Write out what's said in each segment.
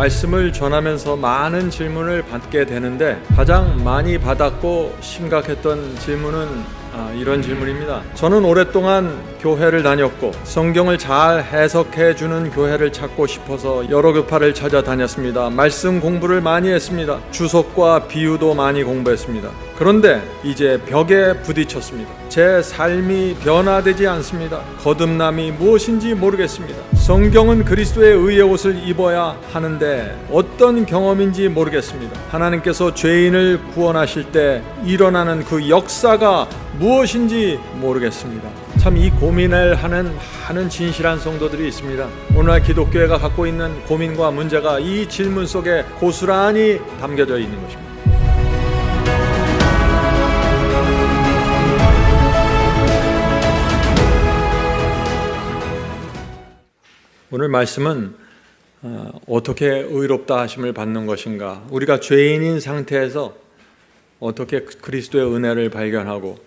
말씀을 전하면서 많은 질문을 받게 되는데 가장 많이 받았고 심각했던 질문은 이런 질문입니다. 저는 오랫동안 교회를 다녔고 성경을 잘 해석해 주는 교회를 찾고 싶어서 여러 교파를 찾아다녔습니다. 말씀 공부를 많이 했습니다. 주석과 비유도 많이 공부했습니다. 그런데 이제 벽에 부딪혔습니다. 제 삶이 변화되지 않습니다. 거듭남이 무엇인지 모르겠습니다. 성경은 그리스도의 의의 옷을 입어야 하는데 어떤 경험인지 모르겠습니다. 하나님께서 죄인을 구원하실 때 일어나는 그 역사가 무엇인지 모르겠습니다. 참 이 고민을 하는 많은 진실한 성도들이 있습니다. 오늘날 기독교회가 갖고 있는 고민과 문제가 이 질문 속에 고스란히 담겨져 있는 것입니다. 오늘 말씀은 어떻게 의롭다 하심을 받는 것인가, 우리가 죄인인 상태에서 어떻게 그리스도의 은혜를 발견하고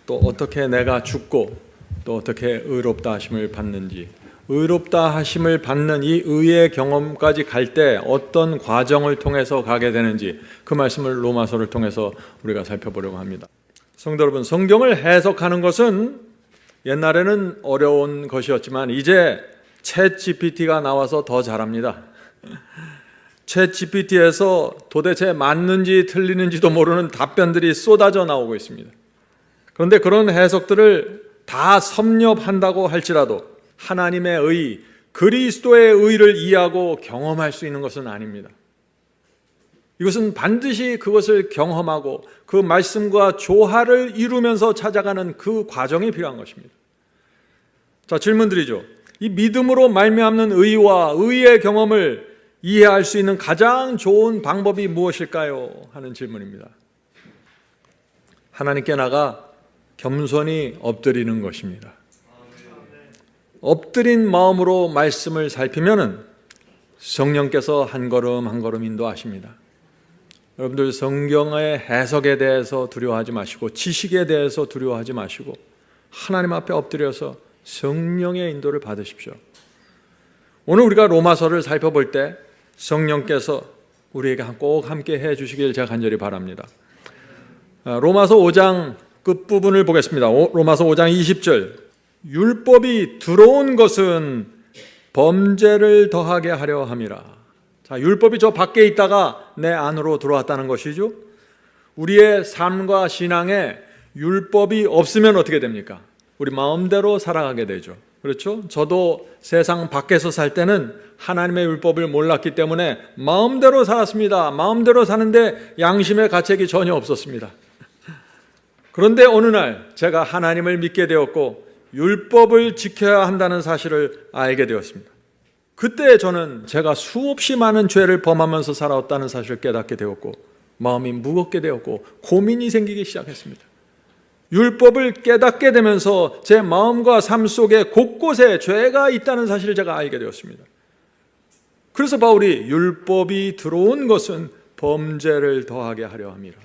또 어떻게 내가 죽고 또 어떻게 의롭다 하심을 받는지, 의롭다 하심을 받는 이 의의 경험까지 갈 때 어떤 과정을 통해서 가게 되는지, 그 말씀을 로마서를 통해서 우리가 살펴보려고 합니다. 성도 여러분, 성경을 해석하는 것은 옛날에는 어려운 것이었지만 이제 챗 GPT가 나와서 더 잘합니다. 챗 GPT에서 도대체 맞는지 틀리는지도 모르는 답변들이 쏟아져 나오고 있습니다. 그런데 그런 해석들을 다 섭렵한다고 할지라도 하나님의 의, 그리스도의 의를 이해하고 경험할 수 있는 것은 아닙니다. 이것은 반드시 그것을 경험하고 그 말씀과 조화를 이루면서 찾아가는 그 과정이 필요한 것입니다. 자, 질문드리죠. 이 믿음으로 말미암는 의와 의의 경험을 이해할 수 있는 가장 좋은 방법이 무엇일까요? 하는 질문입니다. 하나님께 나가 겸손히 엎드리는 것입니다. 엎드린 마음으로 말씀을 살피면은 성령께서 한 걸음 한 걸음 인도하십니다. 여러분들, 성경의 해석에 대해서 두려워하지 마시고 지식에 대해서 두려워하지 마시고 하나님 앞에 엎드려서 성령의 인도를 받으십시오. 오늘 우리가 로마서를 살펴볼 때 성령께서 우리에게 꼭 함께 해 주시길 제가 간절히 바랍니다. 로마서 5장 끝부분을 보겠습니다. 로마서 5장 20절. 율법이 들어온 것은 범죄를 더하게 하려 함이라. 자, 율법이 저 밖에 있다가 내 안으로 들어왔다는 것이죠. 우리의 삶과 신앙에 율법이 없으면 어떻게 됩니까? 우리 마음대로 살아가게 되죠. 그렇죠? 저도 세상 밖에서 살 때는 하나님의 율법을 몰랐기 때문에 마음대로 살았습니다. 마음대로 사는데 양심의 가책이 전혀 없었습니다. 그런데 어느 날 제가 하나님을 믿게 되었고 율법을 지켜야 한다는 사실을 알게 되었습니다. 그때 저는 제가 수없이 많은 죄를 범하면서 살아왔다는 사실을 깨닫게 되었고 마음이 무겁게 되었고 고민이 생기기 시작했습니다. 율법을 깨닫게 되면서 제 마음과 삶 속에 곳곳에 죄가 있다는 사실을 제가 알게 되었습니다. 그래서 바울이 율법이 들어온 것은 범죄를 더하게 하려 함이라.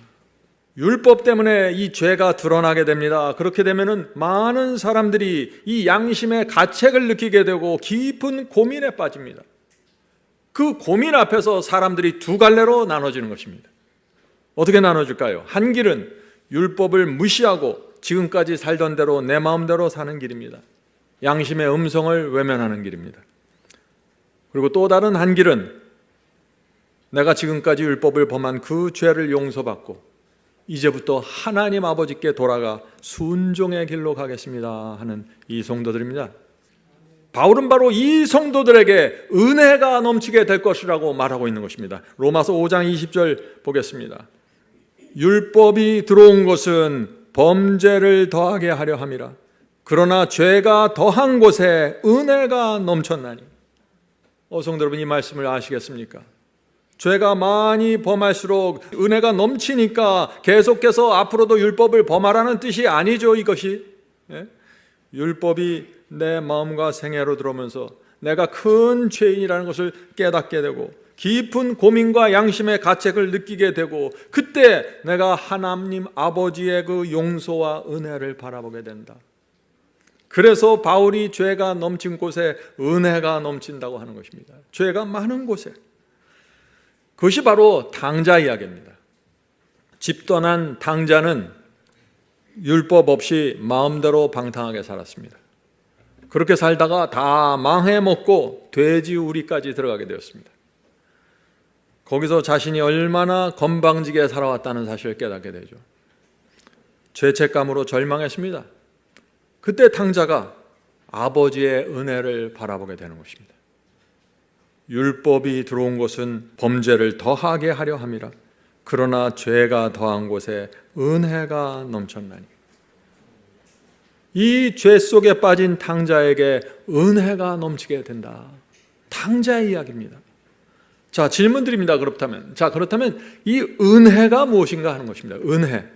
율법 때문에 이 죄가 드러나게 됩니다. 그렇게 되면은 많은 사람들이 이 양심의 가책을 느끼게 되고 깊은 고민에 빠집니다. 그 고민 앞에서 사람들이 두 갈래로 나눠지는 것입니다. 어떻게 나눠질까요? 한 길은 율법을 무시하고 지금까지 살던 대로 내 마음대로 사는 길입니다. 양심의 음성을 외면하는 길입니다. 그리고 또 다른 한 길은 내가 지금까지 율법을 범한 그 죄를 용서받고 이제부터 하나님 아버지께 돌아가 순종의 길로 가겠습니다 하는 이 성도들입니다. 바울은 바로 이 성도들에게 은혜가 넘치게 될 것이라고 말하고 있는 것입니다. 로마서 5장 20절 보겠습니다. 율법이 들어온 것은 범죄를 더하게 하려 함이라. 그러나 죄가 더한 곳에 은혜가 넘쳤나니. 성도 여러분, 이 말씀을 아시겠습니까? 죄가 많이 범할수록 은혜가 넘치니까 계속해서 앞으로도 율법을 범하라는 뜻이 아니죠, 이것이. 율법이 내 마음과 생애로 들어오면서 내가 큰 죄인이라는 것을 깨닫게 되고 깊은 고민과 양심의 가책을 느끼게 되고 그때 내가 하나님 아버지의 그 용서와 은혜를 바라보게 된다. 그래서 바울이 죄가 넘친 곳에 은혜가 넘친다고 하는 것입니다. 죄가 많은 곳에, 그것이 바로 당자 이야기입니다. 집 떠난 당자는 율법 없이 마음대로 방탕하게 살았습니다. 그렇게 살다가 다 망해먹고 돼지 우리까지 들어가게 되었습니다. 거기서 자신이 얼마나 건방지게 살아왔다는 사실을 깨닫게 되죠. 죄책감으로 절망했습니다. 그때 당자가 아버지의 은혜를 바라보게 되는 것입니다. 율법이 들어온 곳은 범죄를 더하게 하려 함이라. 그러나 죄가 더한 곳에 은혜가 넘쳤나니. 이 죄 속에 빠진 당자에게 은혜가 넘치게 된다. 당자의 이야기입니다. 자, 질문 드립니다. 그렇다면 이 은혜가 무엇인가 하는 것입니다. 은혜.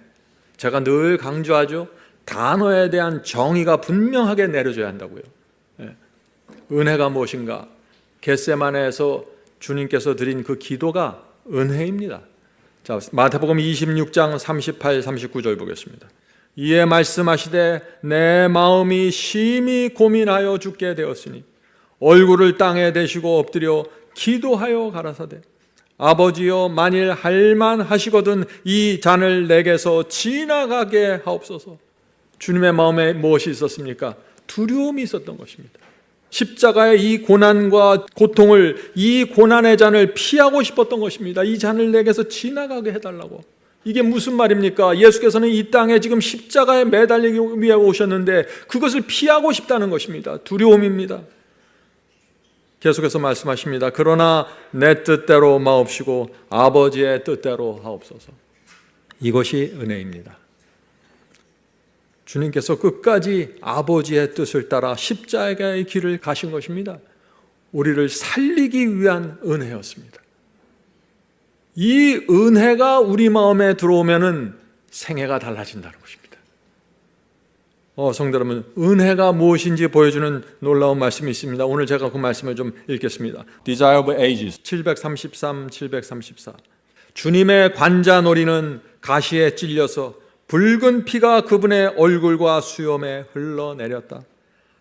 제가 늘 강조하죠. 단어에 대한 정의가 분명하게 내려져야 한다고요. 은혜가 무엇인가? 겟세마네에서 주님께서 드린 그 기도가 은혜입니다. 자, 마태복음 26장 38, 39절 보겠습니다. 이에 말씀하시되 내 마음이 심히 고민하여 죽게 되었으니 얼굴을 땅에 대시고 엎드려 기도하여 가라사대 아버지여 만일 할만하시거든 이 잔을 내게서 지나가게 하옵소서. 주님의 마음에 무엇이 있었습니까? 두려움이 있었던 것입니다. 십자가의 이 고난과 고통을, 이 고난의 잔을 피하고 싶었던 것입니다. 이 잔을 내게서 지나가게 해달라고. 이게 무슨 말입니까? 예수께서는 이 땅에 지금 십자가에 매달리기 위해 오셨는데 그것을 피하고 싶다는 것입니다. 두려움입니다. 계속해서 말씀하십니다. 그러나 내 뜻대로 마옵시고 아버지의 뜻대로 하옵소서. 이것이 은혜입니다. 주님께서 끝까지 아버지의 뜻을 따라 십자가의 길을 가신 것입니다. 우리를 살리기 위한 은혜였습니다. 이 은혜가 우리 마음에 들어오면은 생애가 달라진다는 것입니다. 성도 여러분, 은혜가 무엇인지 보여주는 놀라운 말씀이 있습니다. 오늘 제가 그 말씀을 좀 읽겠습니다. Desire of Ages 733, 734. 주님의 관자놀이는 가시에 찔려서 붉은 피가 그분의 얼굴과 수염에 흘러내렸다.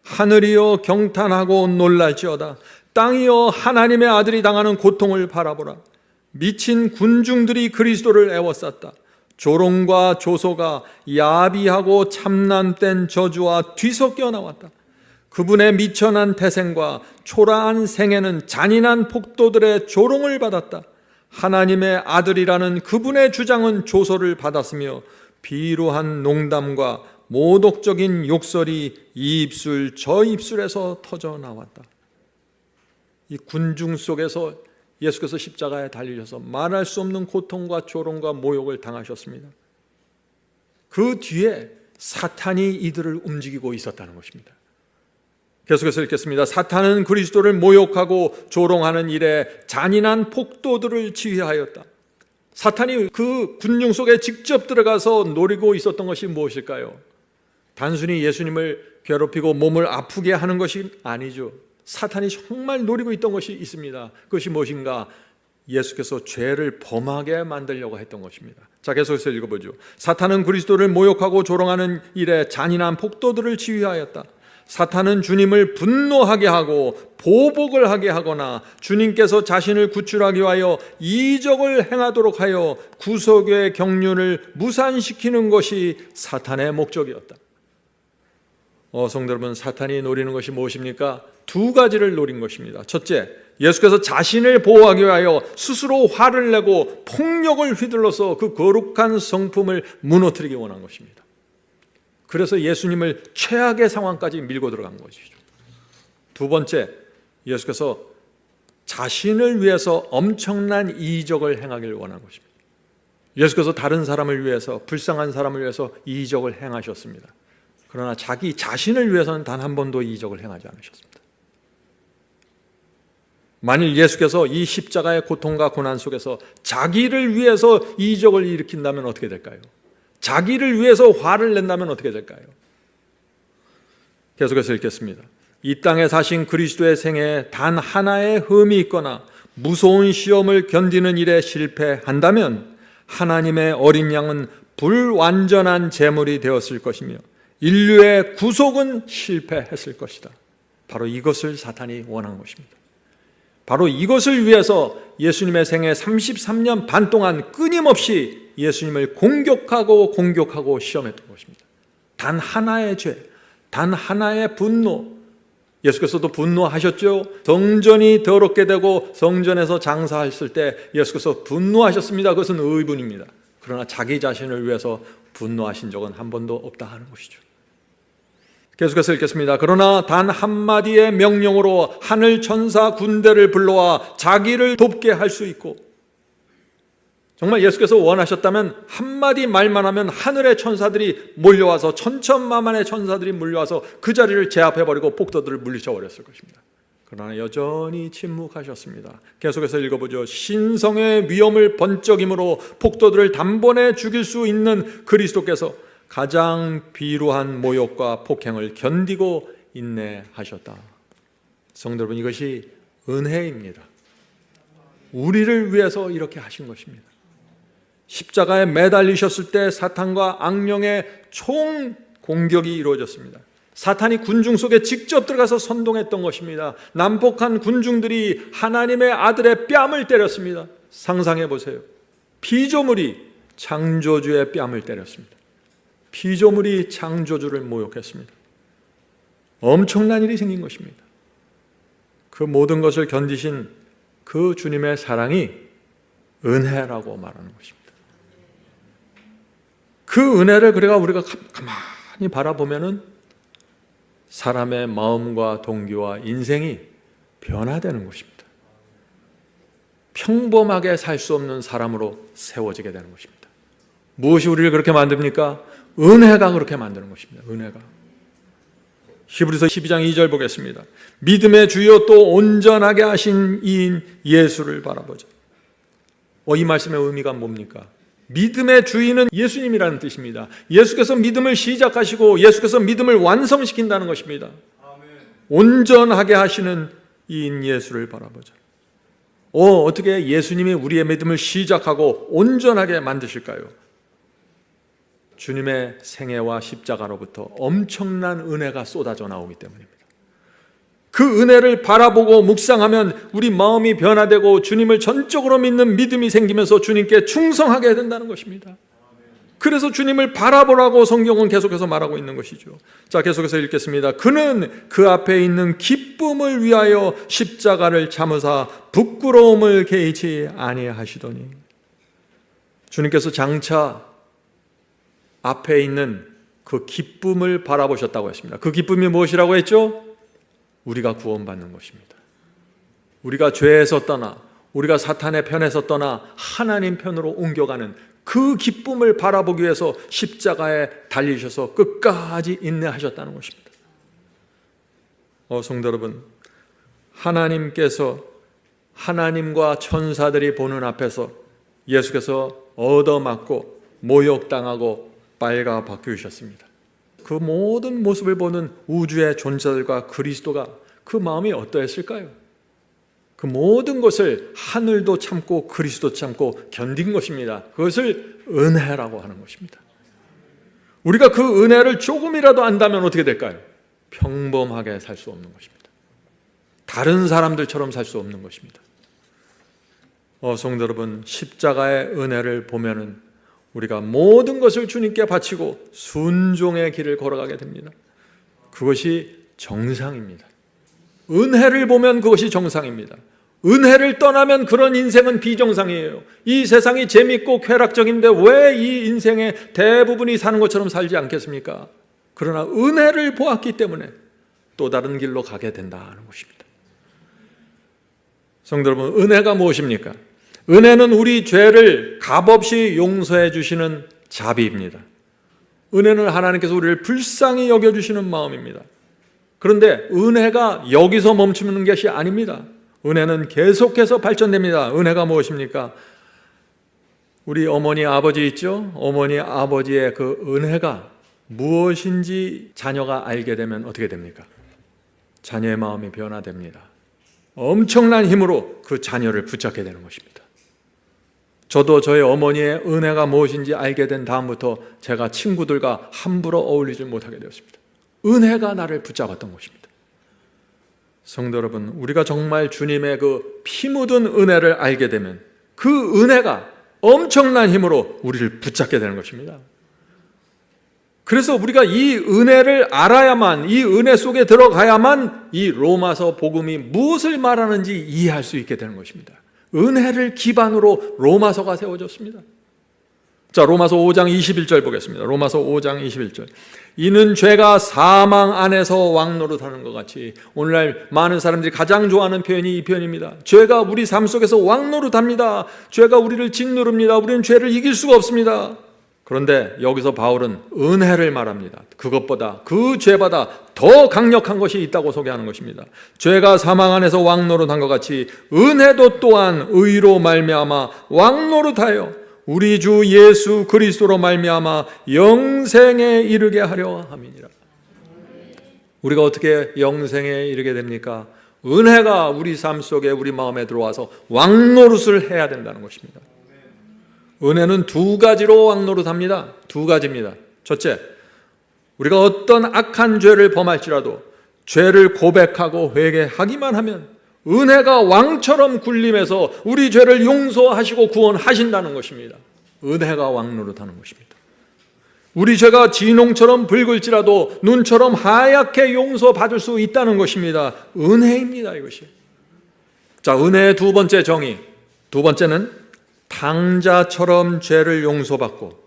하늘이여 경탄하고 놀랄지어다. 땅이여 하나님의 아들이 당하는 고통을 바라보라. 미친 군중들이 그리스도를 애워쌌다. 조롱과 조소가 야비하고 참남된 저주와 뒤섞여 나왔다. 그분의 미천한 태생과 초라한 생애는 잔인한 폭도들의 조롱을 받았다. 하나님의 아들이라는 그분의 주장은 조소를 받았으며 비루한 농담과 모독적인 욕설이 이 입술 저 입술에서 터져 나왔다. 이 군중 속에서 예수께서 십자가에 달리셔서 말할 수 없는 고통과 조롱과 모욕을 당하셨습니다. 그 뒤에 사탄이 이들을 움직이고 있었다는 것입니다. 계속해서 읽겠습니다. 사탄은 그리스도를 모욕하고 조롱하는 일에 잔인한 폭도들을 지휘하였다. 사탄이 그 군중 속에 직접 들어가서 노리고 있었던 것이 무엇일까요? 단순히 예수님을 괴롭히고 몸을 아프게 하는 것이 아니죠. 사탄이 정말 노리고 있던 것이 있습니다. 그것이 무엇인가? 예수께서 죄를 범하게 만들려고 했던 것입니다. 자, 계속해서 읽어보죠. 사탄은 그리스도를 모욕하고 조롱하는 일에 잔인한 폭도들을 지휘하였다. 사탄은 주님을 분노하게 하고 보복을 하게 하거나 주님께서 자신을 구출하기 위하여 이적을 행하도록 하여 구속의 경륜을 무산시키는 것이 사탄의 목적이었다. 성도 여러분, 사탄이 노리는 것이 무엇입니까? 두 가지를 노린 것입니다. 첫째, 예수께서 자신을 보호하기 위하여 스스로 화를 내고 폭력을 휘둘러서 그 거룩한 성품을 무너뜨리기 원한 것입니다. 그래서 예수님을 최악의 상황까지 밀고 들어간 것이죠. 두 번째, 예수께서 자신을 위해서 엄청난 이적을 행하기를 원한 것입니다. 예수께서 다른 사람을 위해서, 불쌍한 사람을 위해서 이적을 행하셨습니다. 그러나 자기 자신을 위해서는 단 한 번도 이적을 행하지 않으셨습니다. 만일 예수께서 이 십자가의 고통과 고난 속에서 자기를 위해서 이적을 일으킨다면 어떻게 될까요? 자기를 위해서 화를 낸다면 어떻게 될까요? 계속해서 읽겠습니다. 이 땅에 사신 그리스도의 생애에 단 하나의 흠이 있거나 무서운 시험을 견디는 일에 실패한다면 하나님의 어린 양은 불완전한 제물이 되었을 것이며 인류의 구속은 실패했을 것이다. 바로 이것을 사탄이 원한 것입니다. 바로 이것을 위해서 예수님의 생애 33년 반 동안 끊임없이 예수님을 공격하고 시험했던 것입니다. 단 하나의 죄, 단 하나의 분노. 예수께서도 분노하셨죠. 성전이 더럽게 되고 성전에서 장사했을 때 예수께서 분노하셨습니다. 그것은 의분입니다. 그러나 자기 자신을 위해서 분노하신 적은 한 번도 없다 하는 것이죠. 계속해서 읽겠습니다. 그러나 단 한마디의 명령으로 하늘 천사 군대를 불러와 자기를 돕게 할 수 있고, 정말 예수께서 원하셨다면 한마디 말만 하면 하늘의 천사들이 몰려와서 천천만만의 천사들이 몰려와서 그 자리를 제압해버리고 폭도들을 물리쳐버렸을 것입니다. 그러나 여전히 침묵하셨습니다. 계속해서 읽어보죠. 신성의 위엄을 번쩍임으로 폭도들을 단번에 죽일 수 있는 그리스도께서 가장 비루한 모욕과 폭행을 견디고 인내하셨다. 성도 여러분, 이것이 은혜입니다. 우리를 위해서 이렇게 하신 것입니다. 십자가에 매달리셨을 때 사탄과 악령의 총 공격이 이루어졌습니다. 사탄이 군중 속에 직접 들어가서 선동했던 것입니다. 난폭한 군중들이 하나님의 아들의 뺨을 때렸습니다. 상상해 보세요. 피조물이 창조주의 뺨을 때렸습니다. 피조물이 창조주를 모욕했습니다. 엄청난 일이 생긴 것입니다. 그 모든 것을 견디신 그 주님의 사랑이 은혜라고 말하는 것입니다. 그 은혜를 우리가 가만히 바라보면은 사람의 마음과 동기와 인생이 변화되는 것입니다. 평범하게 살 수 없는 사람으로 세워지게 되는 것입니다. 무엇이 우리를 그렇게 만듭니까? 은혜가 그렇게 만드는 것입니다. 은혜가. 히브리서 12장 2절 보겠습니다. 믿음의 주요 또 온전하게 하신 이인 예수를 바라보자. 이 말씀의 의미가 뭡니까? 믿음의 주인은 예수님이라는 뜻입니다. 예수께서 믿음을 시작하시고 예수께서 믿음을 완성시킨다는 것입니다. 온전하게 하시는 이인 예수를 바라보자. 어떻게 예수님이 우리의 믿음을 시작하고 온전하게 만드실까요? 주님의 생애와 십자가로부터 엄청난 은혜가 쏟아져 나오기 때문입니다. 그 은혜를 바라보고 묵상하면 우리 마음이 변화되고 주님을 전적으로 믿는 믿음이 생기면서 주님께 충성하게 된다는 것입니다. 그래서 주님을 바라보라고 성경은 계속해서 말하고 있는 것이죠. 자, 계속해서 읽겠습니다. 그는 그 앞에 있는 기쁨을 위하여 십자가를 참으사 부끄러움을 개의치 아니하시더니. 주님께서 장차 앞에 있는 그 기쁨을 바라보셨다고 했습니다. 그 기쁨이 무엇이라고 했죠? 우리가 구원받는 것입니다. 우리가 죄에서 떠나, 우리가 사탄의 편에서 떠나 하나님 편으로 옮겨가는 그 기쁨을 바라보기 위해서 십자가에 달리셔서 끝까지 인내하셨다는 것입니다. 성도 여러분, 하나님께서 하나님과 천사들이 보는 앞에서 예수께서 얻어맞고 모욕당하고 빨가 바뀌셨습니다. 그 모든 모습을 보는 우주의 존재들과 그리스도가 그 마음이 어떠했을까요? 그 모든 것을 하늘도 참고 그리스도 참고 견딘 것입니다. 그것을 은혜라고 하는 것입니다. 우리가 그 은혜를 조금이라도 안다면 어떻게 될까요? 평범하게 살 수 없는 것입니다. 다른 사람들처럼 살 수 없는 것입니다. 성도 여러분, 십자가의 은혜를 보면은 우리가 모든 것을 주님께 바치고 순종의 길을 걸어가게 됩니다. 그것이 정상입니다. 은혜를 보면 그것이 정상입니다. 은혜를 떠나면 그런 인생은 비정상이에요. 이 세상이 재밌고 쾌락적인데 왜 이 인생의 대부분이 사는 것처럼 살지 않겠습니까? 그러나 은혜를 보았기 때문에 또 다른 길로 가게 된다는 것입니다. 성도 여러분, 은혜가 무엇입니까? 은혜는 우리 죄를 값없이 용서해 주시는 자비입니다. 은혜는 하나님께서 우리를 불쌍히 여겨주시는 마음입니다. 그런데 은혜가 여기서 멈추는 것이 아닙니다. 은혜는 계속해서 발전됩니다. 은혜가 무엇입니까? 우리 어머니 아버지 있죠? 어머니 아버지의 그 은혜가 무엇인지 자녀가 알게 되면 어떻게 됩니까? 자녀의 마음이 변화됩니다. 엄청난 힘으로 그 자녀를 붙잡게 되는 것입니다. 저도 저희 어머니의 은혜가 무엇인지 알게 된 다음부터 제가 친구들과 함부로 어울리지 못하게 되었습니다. 은혜가 나를 붙잡았던 것입니다. 성도 여러분, 우리가 정말 주님의 그 피 묻은 은혜를 알게 되면 그 은혜가 엄청난 힘으로 우리를 붙잡게 되는 것입니다. 그래서 우리가 이 은혜를 알아야만, 이 은혜 속에 들어가야만 이 로마서 복음이 무엇을 말하는지 이해할 수 있게 되는 것입니다. 은혜를 기반으로 로마서가 세워졌습니다. 자, 로마서 5장 21절 보겠습니다. 로마서 5장 21절. 이는 죄가 사망 안에서 왕노릇하는 것 같이, 오늘날 많은 사람들이 가장 좋아하는 표현이 이 표현입니다. 죄가 우리 삶 속에서 왕노릇합니다. 죄가 우리를 짓누릅니다. 우리는 죄를 이길 수가 없습니다. 그런데 여기서 바울은 은혜를 말합니다. 그것보다, 그 죄보다 더 강력한 것이 있다고 소개하는 것입니다. 죄가 사망 안에서 왕노릇한 것 같이 은혜도 또한 의로 말미암아 왕노릇하여 우리 주 예수 그리스도로 말미암아 영생에 이르게 하려 함이니라. 우리가 어떻게 영생에 이르게 됩니까? 은혜가 우리 삶 속에, 우리 마음에 들어와서 왕노릇을 해야 된다는 것입니다. 은혜는 두 가지로 왕노릇합니다. 두 가지입니다. 첫째, 우리가 어떤 악한 죄를 범할지라도 죄를 고백하고 회개하기만 하면 은혜가 왕처럼 군림해서 우리 죄를 용서하시고 구원하신다는 것입니다. 은혜가 왕노릇하는 것입니다. 우리 죄가 진홍처럼 붉을지라도 눈처럼 하얗게 용서받을 수 있다는 것입니다. 은혜입니다, 이것이. 자, 은혜의 두 번째 정의. 두 번째는 탕자처럼 죄를 용서받고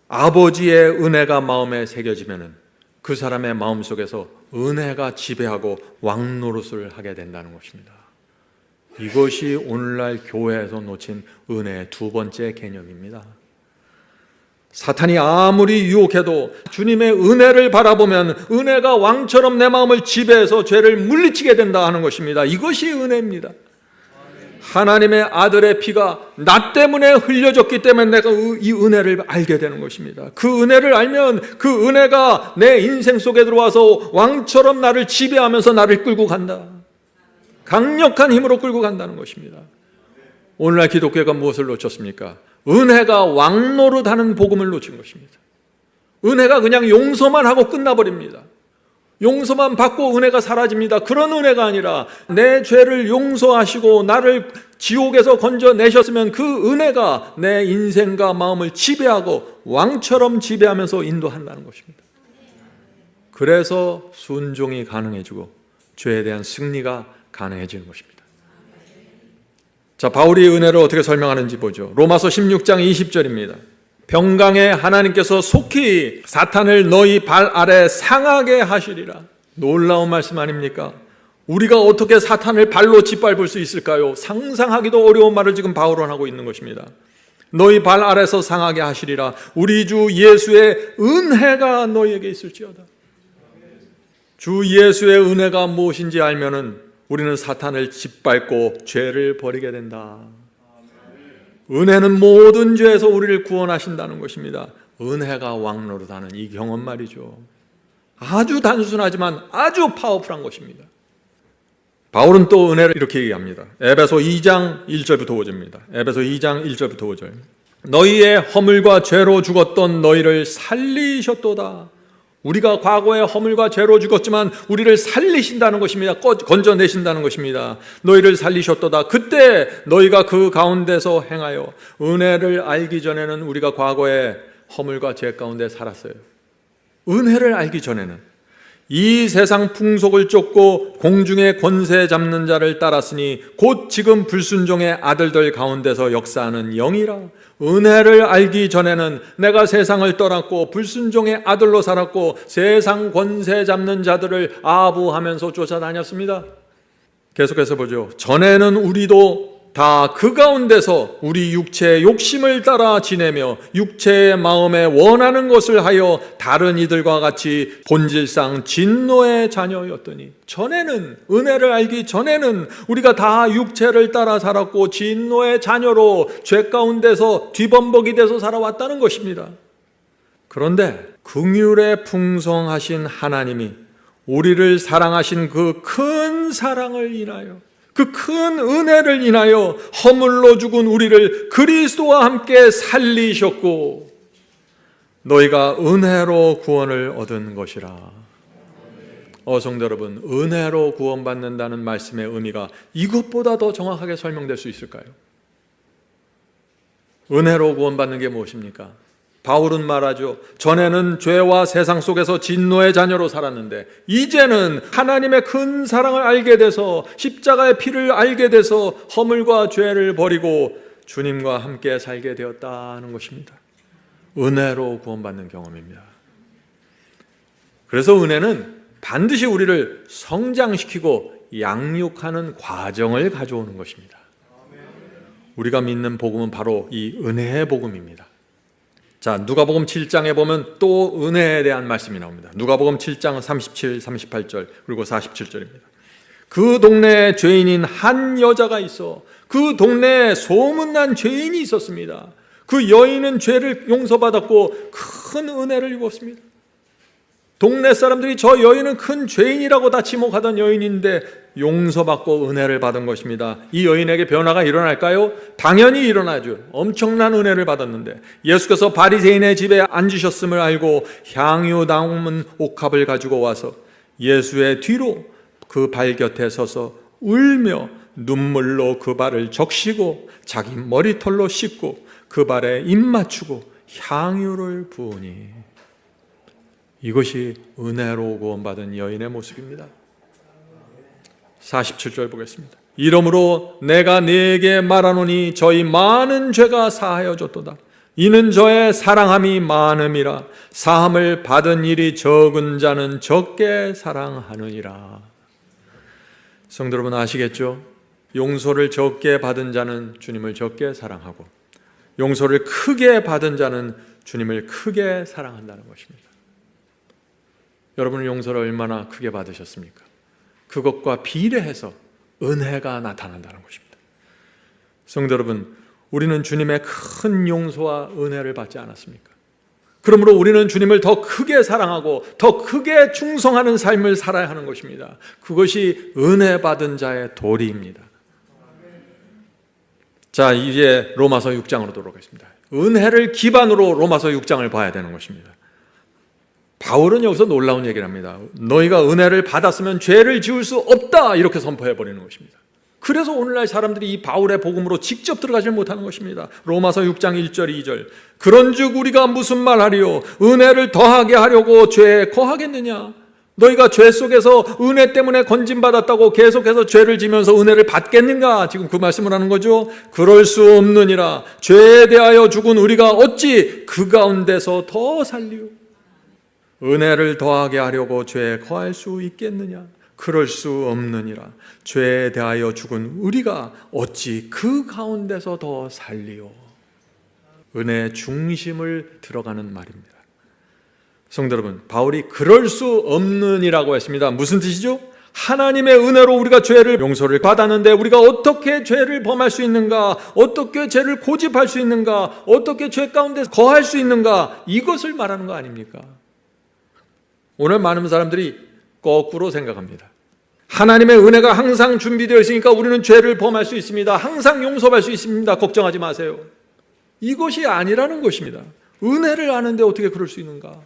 아버지의 은혜가 마음에 새겨지면 그 사람의 마음속에서 은혜가 지배하고 왕노릇을 하게 된다는 것입니다. 이것이 오늘날 교회에서 놓친 은혜의 두 번째 개념입니다. 사탄이 아무리 유혹해도 주님의 은혜를 바라보면 은혜가 왕처럼 내 마음을 지배해서 죄를 물리치게 된다 하는 것입니다. 이것이 은혜입니다. 하나님의 아들의 피가 나 때문에 흘려졌기 때문에 내가 이 은혜를 알게 되는 것입니다. 그 은혜를 알면 그 은혜가 내 인생 속에 들어와서 왕처럼 나를 지배하면서 나를 끌고 간다. 강력한 힘으로 끌고 간다는 것입니다. 오늘날 기독교가 무엇을 놓쳤습니까? 은혜가 왕노릇하는 복음을 놓친 것입니다. 은혜가 그냥 용서만 하고 끝나버립니다. 용서만 받고 은혜가 사라집니다. 그런 은혜가 아니라 내 죄를 용서하시고 나를 지옥에서 건져내셨으면 그 은혜가 내 인생과 마음을 지배하고 왕처럼 지배하면서 인도한다는 것입니다. 그래서 순종이 가능해지고 죄에 대한 승리가 가능해지는 것입니다. 자, 바울이 은혜를 어떻게 설명하는지 보죠. 로마서 16장 20절입니다. 평강에 하나님께서 속히 사탄을 너희 발 아래 상하게 하시리라. 놀라운 말씀 아닙니까? 우리가 어떻게 사탄을 발로 짓밟을 수 있을까요? 상상하기도 어려운 말을 지금 바울은 하고 있는 것입니다. 너희 발 아래서 상하게 하시리라. 우리 주 예수의 은혜가 너희에게 있을지어다. 주 예수의 은혜가 무엇인지 알면은 우리는 사탄을 짓밟고 죄를 버리게 된다. 은혜는 모든 죄에서 우리를 구원하신다는 것입니다. 은혜가 왕노릇하는 이 경험 말이죠. 아주 단순하지만 아주 파워풀한 것입니다. 바울은 또 은혜를 이렇게 얘기합니다. 에베소 2장 1절부터 5절입니다. 에베소 2장 1절부터 5절. 너희의 허물과 죄로 죽었던 너희를 살리셨도다. 우리가 과거에 허물과 죄로 죽었지만 우리를 살리신다는 것입니다. 건져내신다는 것입니다. 너희를 살리셨도다. 그때 너희가 그 가운데서 행하여 은혜를 알기 전에는 우리가 과거에 허물과 죄 가운데 살았어요. 은혜를 알기 전에는 이 세상 풍속을 쫓고 공중의 권세 잡는 자를 따랐으니 곧 지금 불순종의 아들들 가운데서 역사하는 영이라. 은혜를 알기 전에는 내가 세상을 떠났고 불순종의 아들로 살았고 세상 권세 잡는 자들을 아부하면서 쫓아다녔습니다. 계속해서 보죠. 전에는 우리도 다 그 가운데서 우리 육체의 욕심을 따라 지내며 육체의 마음에 원하는 것을 하여 다른 이들과 같이 본질상 진노의 자녀였더니, 전에는, 은혜를 알기 전에는 우리가 다 육체를 따라 살았고 진노의 자녀로 죄 가운데서 뒤범벅이 돼서 살아왔다는 것입니다. 그런데 긍휼에 풍성하신 하나님이 우리를 사랑하신 그 큰 사랑을 인하여, 그 큰 은혜를 인하여 허물로 죽은 우리를 그리스도와 함께 살리셨고 너희가 은혜로 구원을 얻은 것이라. 성도 여러분, 은혜로 구원받는다는 말씀의 의미가 이것보다 더 정확하게 설명될 수 있을까요? 은혜로 구원받는 게 무엇입니까? 바울은 말하죠. 전에는 죄와 세상 속에서 진노의 자녀로 살았는데 이제는 하나님의 큰 사랑을 알게 돼서 십자가의 피를 알게 돼서 허물과 죄를 버리고 주님과 함께 살게 되었다는 것입니다. 은혜로 구원받는 경험입니다. 그래서 은혜는 반드시 우리를 성장시키고 양육하는 과정을 가져오는 것입니다. 우리가 믿는 복음은 바로 이 은혜의 복음입니다. 자, 누가복음 7장에 보면 또 은혜에 대한 말씀이 나옵니다. 누가복음 7장 37, 38절 그리고 47절입니다. 그 동네에 죄인인 한 여자가 있어 그 동네에 소문난 죄인이 있었습니다. 그 여인은 죄를 용서받았고 큰 은혜를 입었습니다. 동네 사람들이 저 여인은 큰 죄인이라고 다 지목하던 여인인데 용서받고 은혜를 받은 것입니다. 이 여인에게 변화가 일어날까요? 당연히 일어나죠. 엄청난 은혜를 받았는데 예수께서 바리새인의 집에 앉으셨음을 알고 향유 담은 옥합을 가지고 와서 예수의 뒤로 그 발 곁에 서서 울며 눈물로 그 발을 적시고 자기 머리털로 씻고 그 발에 입 맞추고 향유를 부으니 이것이 은혜로 구원받은 여인의 모습입니다. 47절 보겠습니다. 이러므로 내가 네게 말하노니 저희 많은 죄가 사하여졌도다. 이는 저의 사랑함이 많음이라. 사함을 받은 일이 적은 자는 적게 사랑하느니라. 성도 여러분 아시겠죠? 용서를 적게 받은 자는 주님을 적게 사랑하고 용서를 크게 받은 자는 주님을 크게 사랑한다는 것입니다. 여러분은 용서를 얼마나 크게 받으셨습니까? 그것과 비례해서 은혜가 나타난다는 것입니다. 성도 여러분, 우리는 주님의 큰 용서와 은혜를 받지 않았습니까? 그러므로 우리는 주님을 더 크게 사랑하고 더 크게 충성하는 삶을 살아야 하는 것입니다. 그것이 은혜 받은 자의 도리입니다. 자, 이제 로마서 6장으로 돌아가겠습니다. 은혜를 기반으로 로마서 6장을 봐야 되는 것입니다. 바울은 여기서 놀라운 얘기를 합니다. 너희가 은혜를 받았으면 죄를 지을 수 없다 이렇게 선포해버리는 것입니다. 그래서 오늘날 사람들이 이 바울의 복음으로 직접 들어가지 못하는 것입니다. 로마서 6장 1절 2절 그런즉 우리가 무슨 말하리요? 은혜를 더하게 하려고 죄에 거하겠느냐? 너희가 죄 속에서 은혜 때문에 건진받았다고 계속해서 죄를 지면서 은혜를 받겠는가? 지금 그 말씀을 하는 거죠. 그럴 수 없느니라. 죄에 대하여 죽은 우리가 어찌 그 가운데서 더 살리요? 은혜를 더하게 하려고 죄에 거할 수 있겠느냐? 그럴 수 없느니라. 죄에 대하여 죽은 우리가 어찌 그 가운데서 더 살리요? 은혜의 중심을 들어가는 말입니다. 성도 여러분, 바울이 그럴 수 없느니라고 했습니다. 무슨 뜻이죠? 하나님의 은혜로 우리가 죄를 용서를 받았는데 우리가 어떻게 죄를 범할 수 있는가? 어떻게 죄를 고집할 수 있는가? 어떻게 죄 가운데 거할 수 있는가? 이것을 말하는 거 아닙니까? 오늘 많은 사람들이 거꾸로 생각합니다. 하나님의 은혜가 항상 준비되어 있으니까 우리는 죄를 범할 수 있습니다. 항상 용서할 수 있습니다. 걱정하지 마세요. 이것이 아니라는 것입니다. 은혜를 아는데 어떻게 그럴 수 있는가?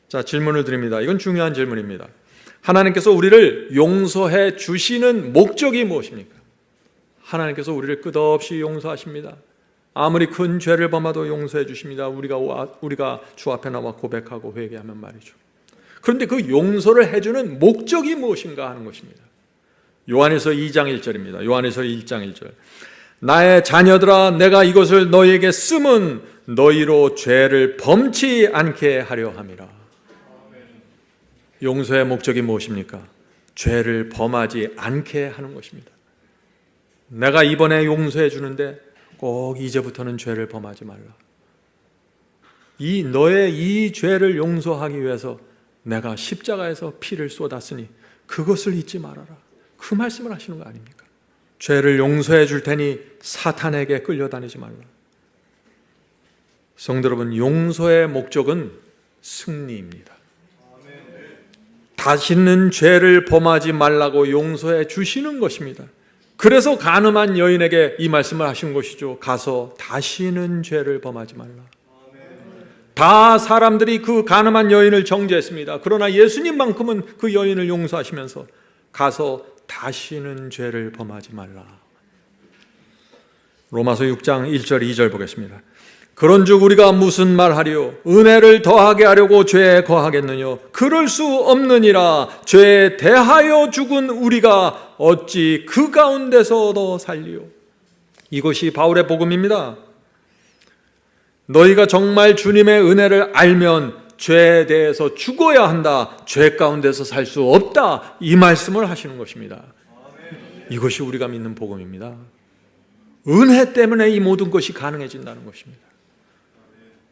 자, 질문을 드립니다. 이건 중요한 질문입니다. 하나님께서 우리를 용서해 주시는 목적이 무엇입니까? 하나님께서 우리를 끝없이 용서하십니다. 아무리 큰 죄를 범하도 용서해 주십니다. 우리가 주 앞에 나와 고백하고 회개하면 말이죠. 그런데 그 용서를 해주는 목적이 무엇인가 하는 것입니다. 요한일서 2장 1절입니다. 요한일서 1장 1절. 나의 자녀들아, 내가 이것을 너희에게 쓰면 너희로 죄를 범치 않게 하려 함이라. 용서의 목적이 무엇입니까? 죄를 범하지 않게 하는 것입니다. 내가 이번에 용서해 주는데 꼭 이제부터는 죄를 범하지 말라. 너의 이 죄를 용서하기 위해서 내가 십자가에서 피를 쏟았으니 그것을 잊지 말아라. 그 말씀을 하시는 거 아닙니까? 죄를 용서해 줄 테니 사탄에게 끌려다니지 말라. 성도 여러분, 용서의 목적은 승리입니다. 다시는 죄를 범하지 말라고 용서해 주시는 것입니다. 그래서 간음한 여인에게 이 말씀을 하신 것이죠. 가서 다시는 죄를 범하지 말라. 다 사람들이 그 가늠한 여인을 정죄했습니다. 그러나 예수님만큼은 그 여인을 용서하시면서 가서 다시는 죄를 범하지 말라. 로마서 6장 1절 2절 보겠습니다. 그런즉 우리가 무슨 말하리요? 은혜를 더하게 하려고 죄에 거하겠느냐? 그럴 수 없느니라. 죄에 대하여 죽은 우리가 어찌 그 가운데서 더 살리요? 이것이 바울의 복음입니다. 너희가 정말 주님의 은혜를 알면 죄에 대해서 죽어야 한다. 죄 가운데서 살 수 없다. 이 말씀을 하시는 것입니다. 이것이 우리가 믿는 복음입니다. 은혜 때문에 이 모든 것이 가능해진다는 것입니다.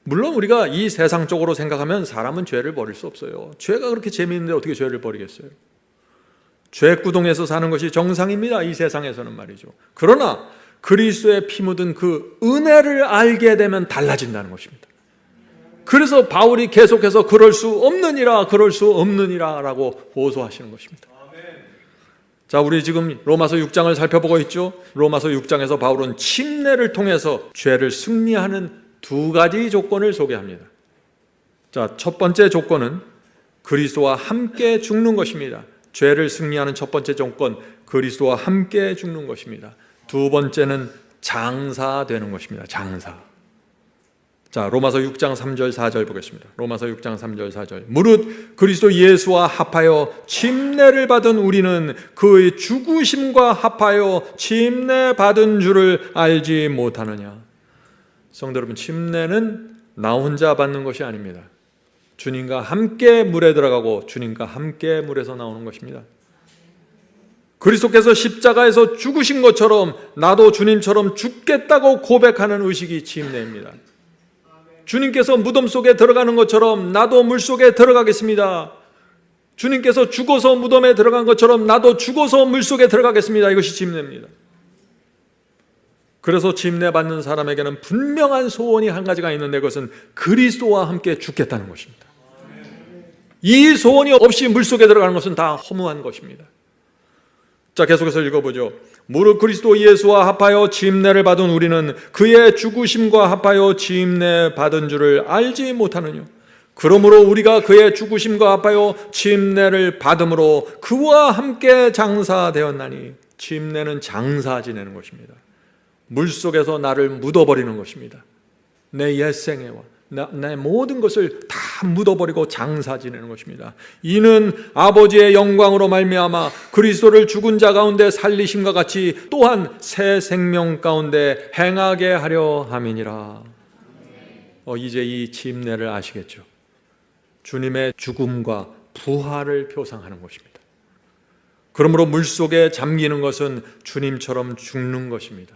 물론 우리가 이 세상적으로 생각하면 사람은 죄를 버릴 수 없어요. 죄가 그렇게 재미있는데 어떻게 죄를 버리겠어요? 죄구동에서 사는 것이 정상입니다. 이 세상에서는 말이죠. 그러나 그리스도의 피 묻은 그 은혜를 알게 되면 달라진다는 것입니다. 그래서 바울이 계속해서 그럴 수 없느니라, 그럴 수 없느니라 라고 호소하시는 것입니다. 자, 우리 지금 로마서 6장을 살펴보고 있죠. 로마서 6장에서 바울은 침례를 통해서 죄를 승리하는 두 가지 조건을 소개합니다. 자, 첫 번째 조건은 그리스도와 함께 죽는 것입니다. 죄를 승리하는 첫 번째 조건, 그리스도와 함께 죽는 것입니다. 두 번째는 장사되는 것입니다. 장사. 자, 로마서 6장 3절 4절 보겠습니다. 로마서 6장 3절 4절. 무릇 그리스도 예수와 합하여 침례를 받은 우리는 그의 죽으심과 합하여 침례 받은 줄을 알지 못하느냐. 성도 여러분, 침례는 나 혼자 받는 것이 아닙니다. 주님과 함께 물에 들어가고 주님과 함께 물에서 나오는 것입니다. 그리스도께서 십자가에서 죽으신 것처럼 나도 주님처럼 죽겠다고 고백하는 의식이 침례입니다. 주님께서 무덤 속에 들어가는 것처럼 나도 물 속에 들어가겠습니다. 주님께서 죽어서 무덤에 들어간 것처럼 나도 죽어서 물 속에 들어가겠습니다. 이것이 침례입니다. 그래서 침례 받는 사람에게는 분명한 소원이 한 가지가 있는데 그것은 그리스도와 함께 죽겠다는 것입니다. 이 소원이 없이 물 속에 들어가는 것은 다 허무한 것입니다. 자, 계속해서 읽어보죠. 무릇 그리스도 예수와 합하여 침례를 받은 우리는 그의 죽으심과 합하여 침례 받은 줄을 알지 못하느냐. 그러므로 우리가 그의 죽으심과 합하여 침례를 받음으로 그와 함께 장사되었나니. 침례는 장사 지내는 것입니다. 물속에서 나를 묻어버리는 것입니다. 내 옛생애와 내 모든 것을 다 묻어버리고 장사 지내는 것입니다. 이는 아버지의 영광으로 말미암아 그리스도를 죽은 자 가운데 살리심과 같이 또한 새 생명 가운데 행하게 하려 함이니라. 이제 이 침례를 아시겠죠? 주님의 죽음과 부활을 표상하는 것입니다. 그러므로 물속에 잠기는 것은 주님처럼 죽는 것입니다.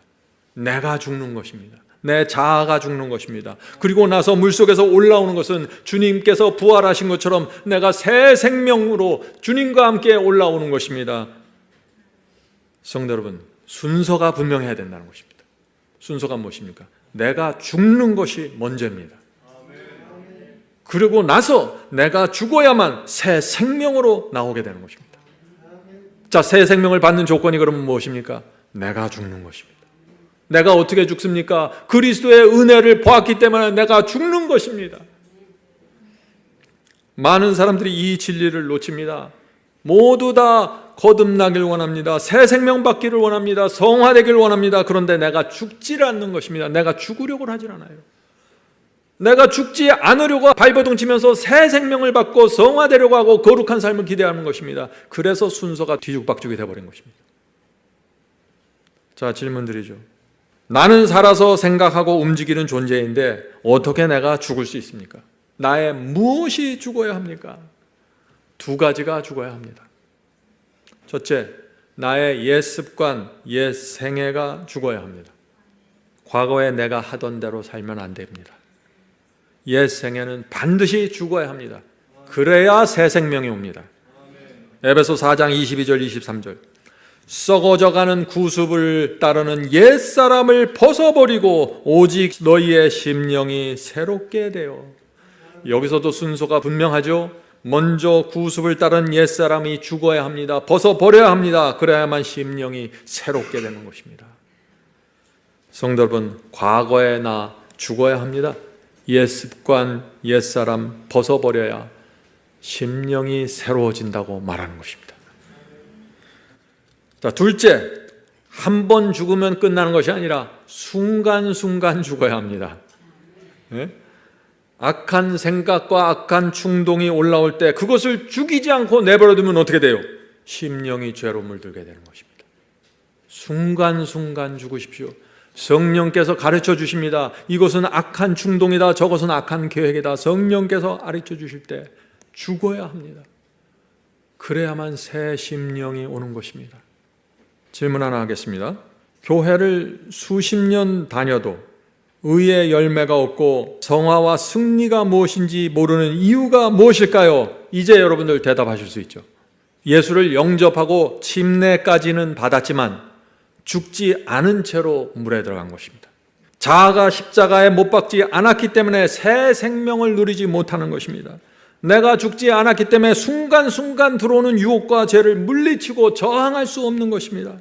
내가 죽는 것입니다. 내 자아가 죽는 것입니다. 그리고 나서 물속에서 올라오는 것은 주님께서 부활하신 것처럼 내가 새 생명으로 주님과 함께 올라오는 것입니다. 성도 여러분, 순서가 분명해야 된다는 것입니다. 순서가 무엇입니까? 내가 죽는 것이 먼저입니다. 그리고 나서 내가 죽어야만 새 생명으로 나오게 되는 것입니다. 자, 새 생명을 받는 조건이 그러면 무엇입니까? 내가 죽는 것입니다. 내가 어떻게 죽습니까? 그리스도의 은혜를 보았기 때문에 내가 죽는 것입니다. 많은 사람들이 이 진리를 놓칩니다. 모두 다 거듭나길 원합니다. 새 생명 받기를 원합니다. 성화되기를 원합니다. 그런데 내가 죽지를 않는 것입니다. 내가 죽으려고 하질 않아요. 내가 죽지 않으려고 발버둥 치면서 새 생명을 받고 성화되려고 하고 거룩한 삶을 기대하는 것입니다. 그래서 순서가 뒤죽박죽이 되어버린 것입니다. 자, 질문 드리죠. 나는 살아서 생각하고 움직이는 존재인데 어떻게 내가 죽을 수 있습니까? 나의 무엇이 죽어야 합니까? 두 가지가 죽어야 합니다. 첫째, 나의 옛 습관, 옛 생애가 죽어야 합니다. 과거에 내가 하던 대로 살면 안 됩니다. 옛 생애는 반드시 죽어야 합니다. 그래야 새 생명이 옵니다. 에베소 4장 22절 23절. 썩어져가는 구습을 따르는 옛사람을 벗어버리고 오직 너희의 심령이 새롭게 되어. 여기서도 순서가 분명하죠. 먼저 구습을 따른 옛사람이 죽어야 합니다. 벗어버려야 합니다. 그래야만 심령이 새롭게 되는 것입니다. 성도 여러분, 과거의 나 죽어야 합니다. 옛 습관, 옛 사람 벗어버려야 심령이 새로워진다고 말하는 것입니다. 자, 둘째, 한 번 죽으면 끝나는 것이 아니라 순간순간 죽어야 합니다. 네? 악한 생각과 악한 충동이 올라올 때 그것을 죽이지 않고 내버려두면 어떻게 돼요? 심령이 죄로 물들게 되는 것입니다. 순간순간 죽으십시오. 성령께서 가르쳐 주십니다. 이것은 악한 충동이다, 저것은 악한 계획이다. 성령께서 가르쳐 주실 때 죽어야 합니다. 그래야만 새 심령이 오는 것입니다. 질문 하나 하겠습니다. 교회를 수십 년 다녀도 의의 열매가 없고 성화와 승리가 무엇인지 모르는 이유가 무엇일까요? 이제 여러분들 대답하실 수 있죠. 예수를 영접하고 침례까지는 받았지만 죽지 않은 채로 물에 들어간 것입니다. 자아가 십자가에 못 박지 않았기 때문에 새 생명을 누리지 못하는 것입니다. 내가 죽지 않았기 때문에 순간순간 들어오는 유혹과 죄를 물리치고 저항할 수 없는 것입니다.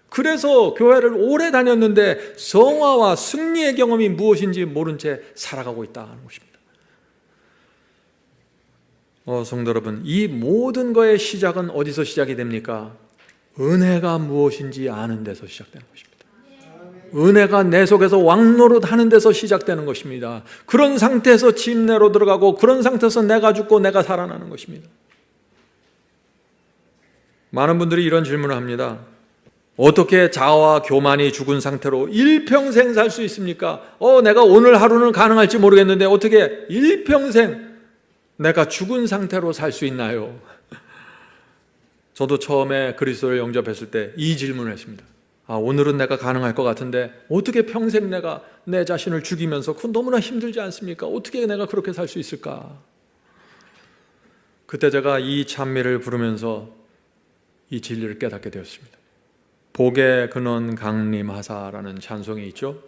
그래서 교회를 오래 다녔는데 성화와 승리의 경험이 무엇인지 모른 채 살아가고 있다는 것입니다. 성도 여러분, 이 모든 것의 시작은 어디서 시작이 됩니까? 은혜가 무엇인지 아는 데서 시작되는 것입니다. 은혜가 내 속에서 왕노릇 하는 데서 시작되는 것입니다. 그런 상태에서 침례로 들어가고 그런 상태에서 내가 죽고 내가 살아나는 것입니다. 많은 분들이 이런 질문을 합니다. 어떻게 자아와 교만이 죽은 상태로 일평생 살 수 있습니까? 내가 오늘 하루는 가능할지 모르겠는데 어떻게 일평생 내가 죽은 상태로 살 수 있나요? 저도 처음에 그리스도를 영접했을 때 이 질문을 했습니다. 오늘은 내가 가능할 것 같은데 어떻게 평생 내가 내 자신을 죽이면서 그건 너무나 힘들지 않습니까? 어떻게 내가 그렇게 살 수 있을까? 그때 제가 이 찬미를 부르면서 이 진리를 깨닫게 되었습니다. 복의 근원 강림하사라는 찬송이 있죠.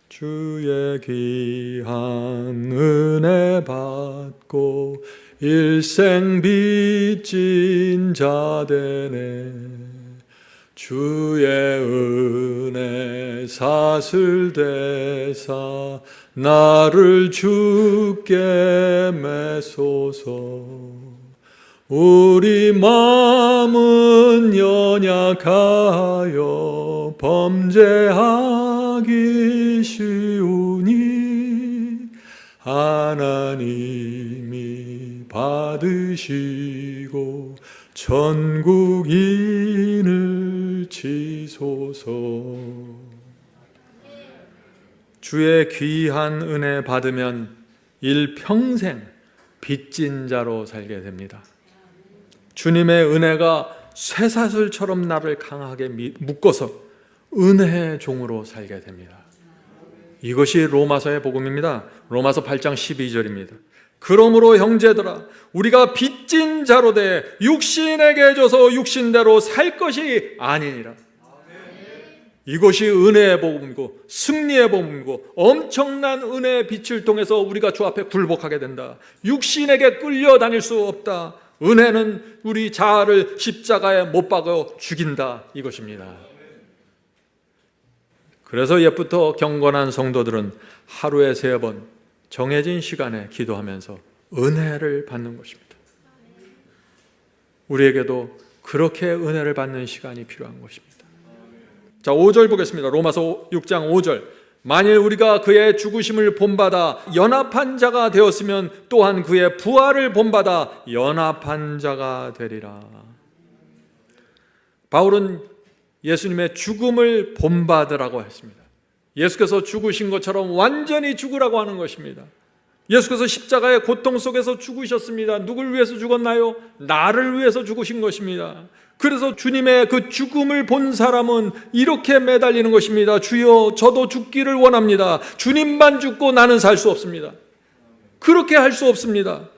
주의 귀한 은혜 받고 일생 빚진 자 되네. 주의 은혜 사슬대사 나를 주께 메소서. 우리 마음은 연약하여 범죄하기 쉬우니 하나님이 받으시고 천국인을 치소서. 주의 귀한 은혜 받으면 일평생 빚진 자로 살게 됩니다. 주님의 은혜가 쇠사슬처럼 나를 강하게 묶어서 은혜의 종으로 살게 됩니다. 이것이 로마서의 복음입니다. 로마서 8장 12절입니다. 그러므로 형제들아 우리가 빚진 자로 돼 육신에게 져서 육신대로 살 것이 아니니라. 이것이 은혜의 복음이고 승리의 복음이고 엄청난 은혜의 빛을 통해서 우리가 주 앞에 굴복하게 된다. 육신에게 끌려다닐 수 없다. 은혜는 우리 자아를 십자가에 못 박아 죽인다, 이것입니다. 그래서 옛부터 경건한 성도들은 하루에 3번 정해진 시간에 기도하면서 은혜를 받는 것입니다. 우리에게도 그렇게 은혜를 받는 시간이 필요한 것입니다. 자, 5절 보겠습니다. 로마서 6장 5절. 만일 우리가 그의 죽으심을 본받아 연합한 자가 되었으면 또한 그의 부활을 본받아 연합한 자가 되리라. 바울은 예수님의 죽음을 본받으라고 했습니다. 예수께서 죽으신 것처럼 완전히 죽으라고 하는 것입니다. 예수께서 십자가의 고통 속에서 죽으셨습니다. 누굴 위해서 죽었나요? 나를 위해서 죽으신 것입니다. 그래서 주님의 그 죽음을 본 사람은 이렇게 매달리는 것입니다. 주여, 저도 죽기를 원합니다. 주님만 죽고 나는 살 수 없습니다. 그렇게 할 수 없습니다.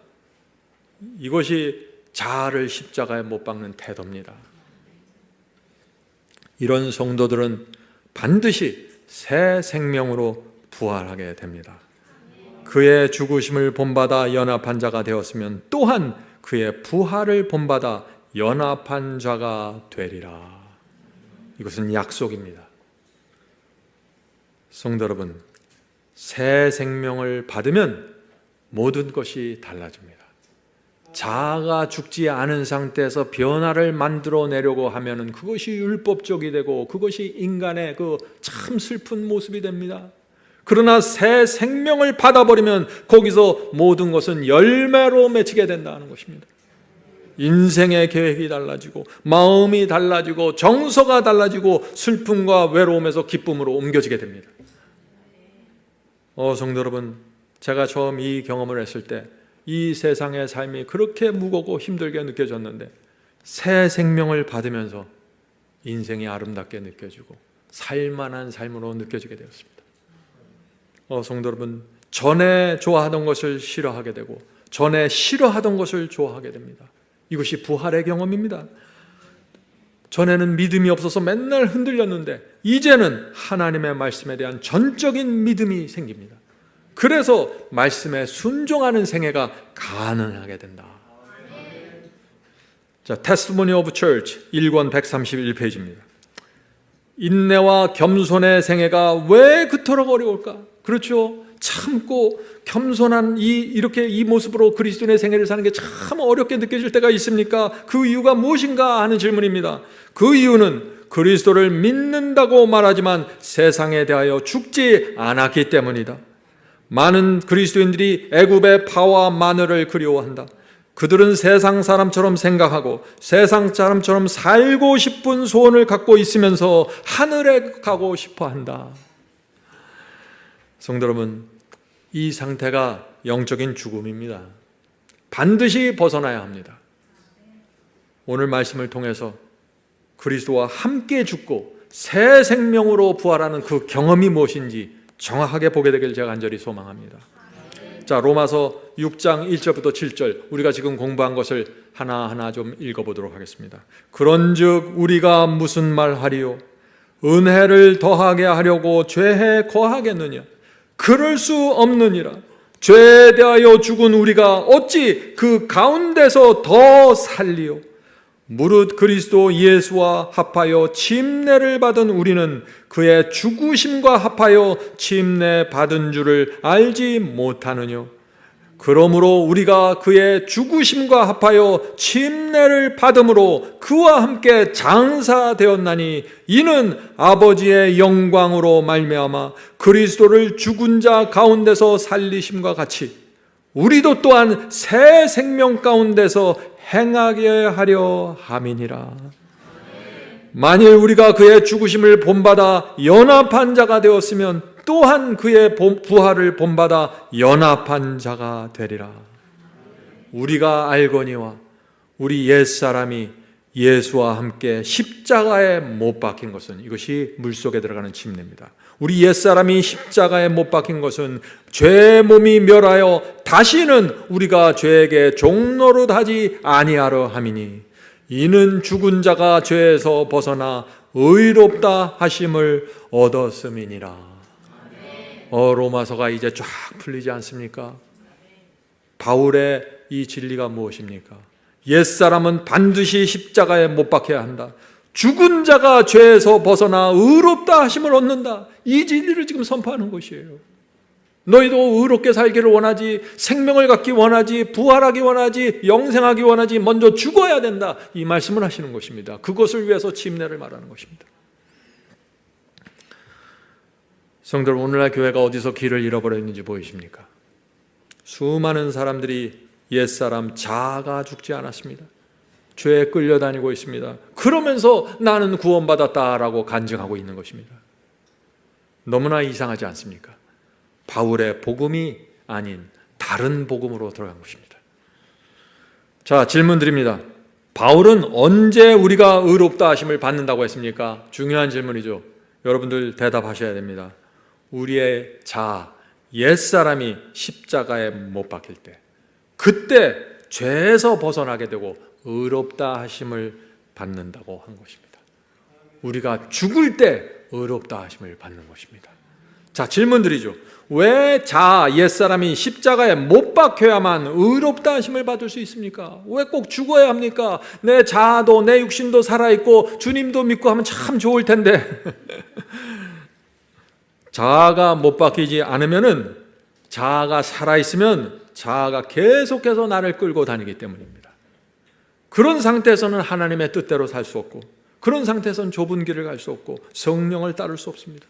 이것이 자아를 십자가에 못 박는 태도입니다. 이런 성도들은 반드시 새 생명으로 부활하게 됩니다. 그의 죽으심을 본받아 연합한 자가 되었으면 또한 그의 부활을 본받아 연합한 자가 되리라. 이것은 약속입니다. 성도 여러분, 새 생명을 받으면 모든 것이 달라집니다. 자아가 죽지 않은 상태에서 변화를 만들어내려고 하면 그것이 율법적이 되고 그것이 인간의 그 참 슬픈 모습이 됩니다. 그러나 새 생명을 받아버리면 거기서 모든 것은 열매로 맺히게 된다는 것입니다. 인생의 계획이 달라지고 마음이 달라지고 정서가 달라지고 슬픔과 외로움에서 기쁨으로 옮겨지게 됩니다. 성도 여러분, 제가 처음 이 경험을 했을 때 이 세상의 삶이 그렇게 무겁고 힘들게 느껴졌는데 새 생명을 받으면서 인생이 아름답게 느껴지고 살만한 삶으로 느껴지게 되었습니다. 성도 여러분, 전에 좋아하던 것을 싫어하게 되고 전에 싫어하던 것을 좋아하게 됩니다. 이것이 부활의 경험입니다. 전에는 믿음이 없어서 맨날 흔들렸는데 이제는 하나님의 말씀에 대한 전적인 믿음이 생깁니다. 그래서 말씀에 순종하는 생애가 가능하게 된다. 자, Testimony of Church 1권 131페이지입니다. 인내와 겸손의 생애가 왜 그토록 어려울까? 그렇죠. 참고 겸손한 이렇게 이 모습으로 그리스도인의 생애를 사는 게 참 어렵게 느껴질 때가 있습니까? 그 이유가 무엇인가 하는 질문입니다. 그 이유는 그리스도를 믿는다고 말하지만 세상에 대하여 죽지 않았기 때문이다. 많은 그리스도인들이 애굽의 파와 마늘을 그리워한다. 그들은 세상 사람처럼 생각하고 세상 사람처럼 살고 싶은 소원을 갖고 있으면서 하늘에 가고 싶어 한다. 성도 여러분, 이 상태가 영적인 죽음입니다. 반드시 벗어나야 합니다. 오늘 말씀을 통해서 그리스도와 함께 죽고 새 생명으로 부활하는 그 경험이 무엇인지 정확하게 보게 되길 제가 간절히 소망합니다. 자, 로마서 6장 1절부터 7절 우리가 지금 공부한 것을 하나하나 좀 읽어보도록 하겠습니다. 그런즉 우리가 무슨 말하리요? 은혜를 더하게 하려고 죄에 거하겠느냐? 그럴 수 없느니라. 죄에 대하여 죽은 우리가 어찌 그 가운데서 더 살리요? 무릇 그리스도 예수와 합하여 침례를 받은 우리는 그의 죽으심과 합하여 침례 받은 줄을 알지 못하느뇨? 그러므로 우리가 그의 죽으심과 합하여 침례를 받음으로 그와 함께 장사되었나니 이는 아버지의 영광으로 말미암아 그리스도를 죽은 자 가운데서 살리심과 같이 우리도 또한 새 생명 가운데서 행하게 하려 함이니라. 만일 우리가 그의 죽으심을 본받아 연합한 자가 되었으면 또한 그의 부활을 본받아 연합한 자가 되리라. 우리가 알거니와 우리 옛사람이 예수와 함께 십자가에 못 박힌 것은, 이것이 물속에 들어가는 침례입니다. 우리 옛사람이 십자가에 못 박힌 것은 죄의 몸이 멸하여 다시는 우리가 죄에게 종노릇하지 아니하려 함이니 이는 죽은 자가 죄에서 벗어나 의롭다 하심을 얻었음이니라. 로마서가 이제 쫙 풀리지 않습니까? 바울의 이 진리가 무엇입니까? 옛사람은 반드시 십자가에 못 박혀야 한다. 죽은 자가 죄에서 벗어나 의롭다 하심을 얻는다. 이 진리를 지금 선포하는 것이에요. 너희도 의롭게 살기를 원하지, 생명을 갖기 원하지, 부활하기 원하지, 영생하기 원하지, 먼저 죽어야 된다. 이 말씀을 하시는 것입니다. 그것을 위해서 침례를 말하는 것입니다. 성도 여러분, 오늘날 교회가 어디서 길을 잃어버렸는지 보이십니까? 수많은 사람들이 옛사람 자아가 죽지 않았습니다. 죄에 끌려다니고 있습니다. 그러면서 나는 구원받았다라고 간증하고 있는 것입니다. 너무나 이상하지 않습니까? 바울의 복음이 아닌 다른 복음으로 들어간 것입니다. 자, 질문 드립니다. 바울은 언제 우리가 의롭다 하심을 받는다고 했습니까? 중요한 질문이죠. 여러분들 대답하셔야 됩니다. 우리의 자아, 옛사람이 십자가에 못 박힐 때, 그때 죄에서 벗어나게 되고 의롭다 하심을 받는다고 한 것입니다. 우리가 죽을 때 의롭다 하심을 받는 것입니다. 자, 질문 드리죠. 왜 자아, 옛사람이 십자가에 못 박혀야만 의롭다 하심을 받을 수 있습니까? 왜 꼭 죽어야 합니까? 내 자아도 내 육신도 살아있고 주님도 믿고 하면 참 좋을 텐데 자아가 못 바뀌지 않으면은, 자아가 살아있으면 자아가 계속해서 나를 끌고 다니기 때문입니다. 그런 상태에서는 하나님의 뜻대로 살 수 없고, 그런 상태에서는 좁은 길을 갈 수 없고, 성령을 따를 수 없습니다.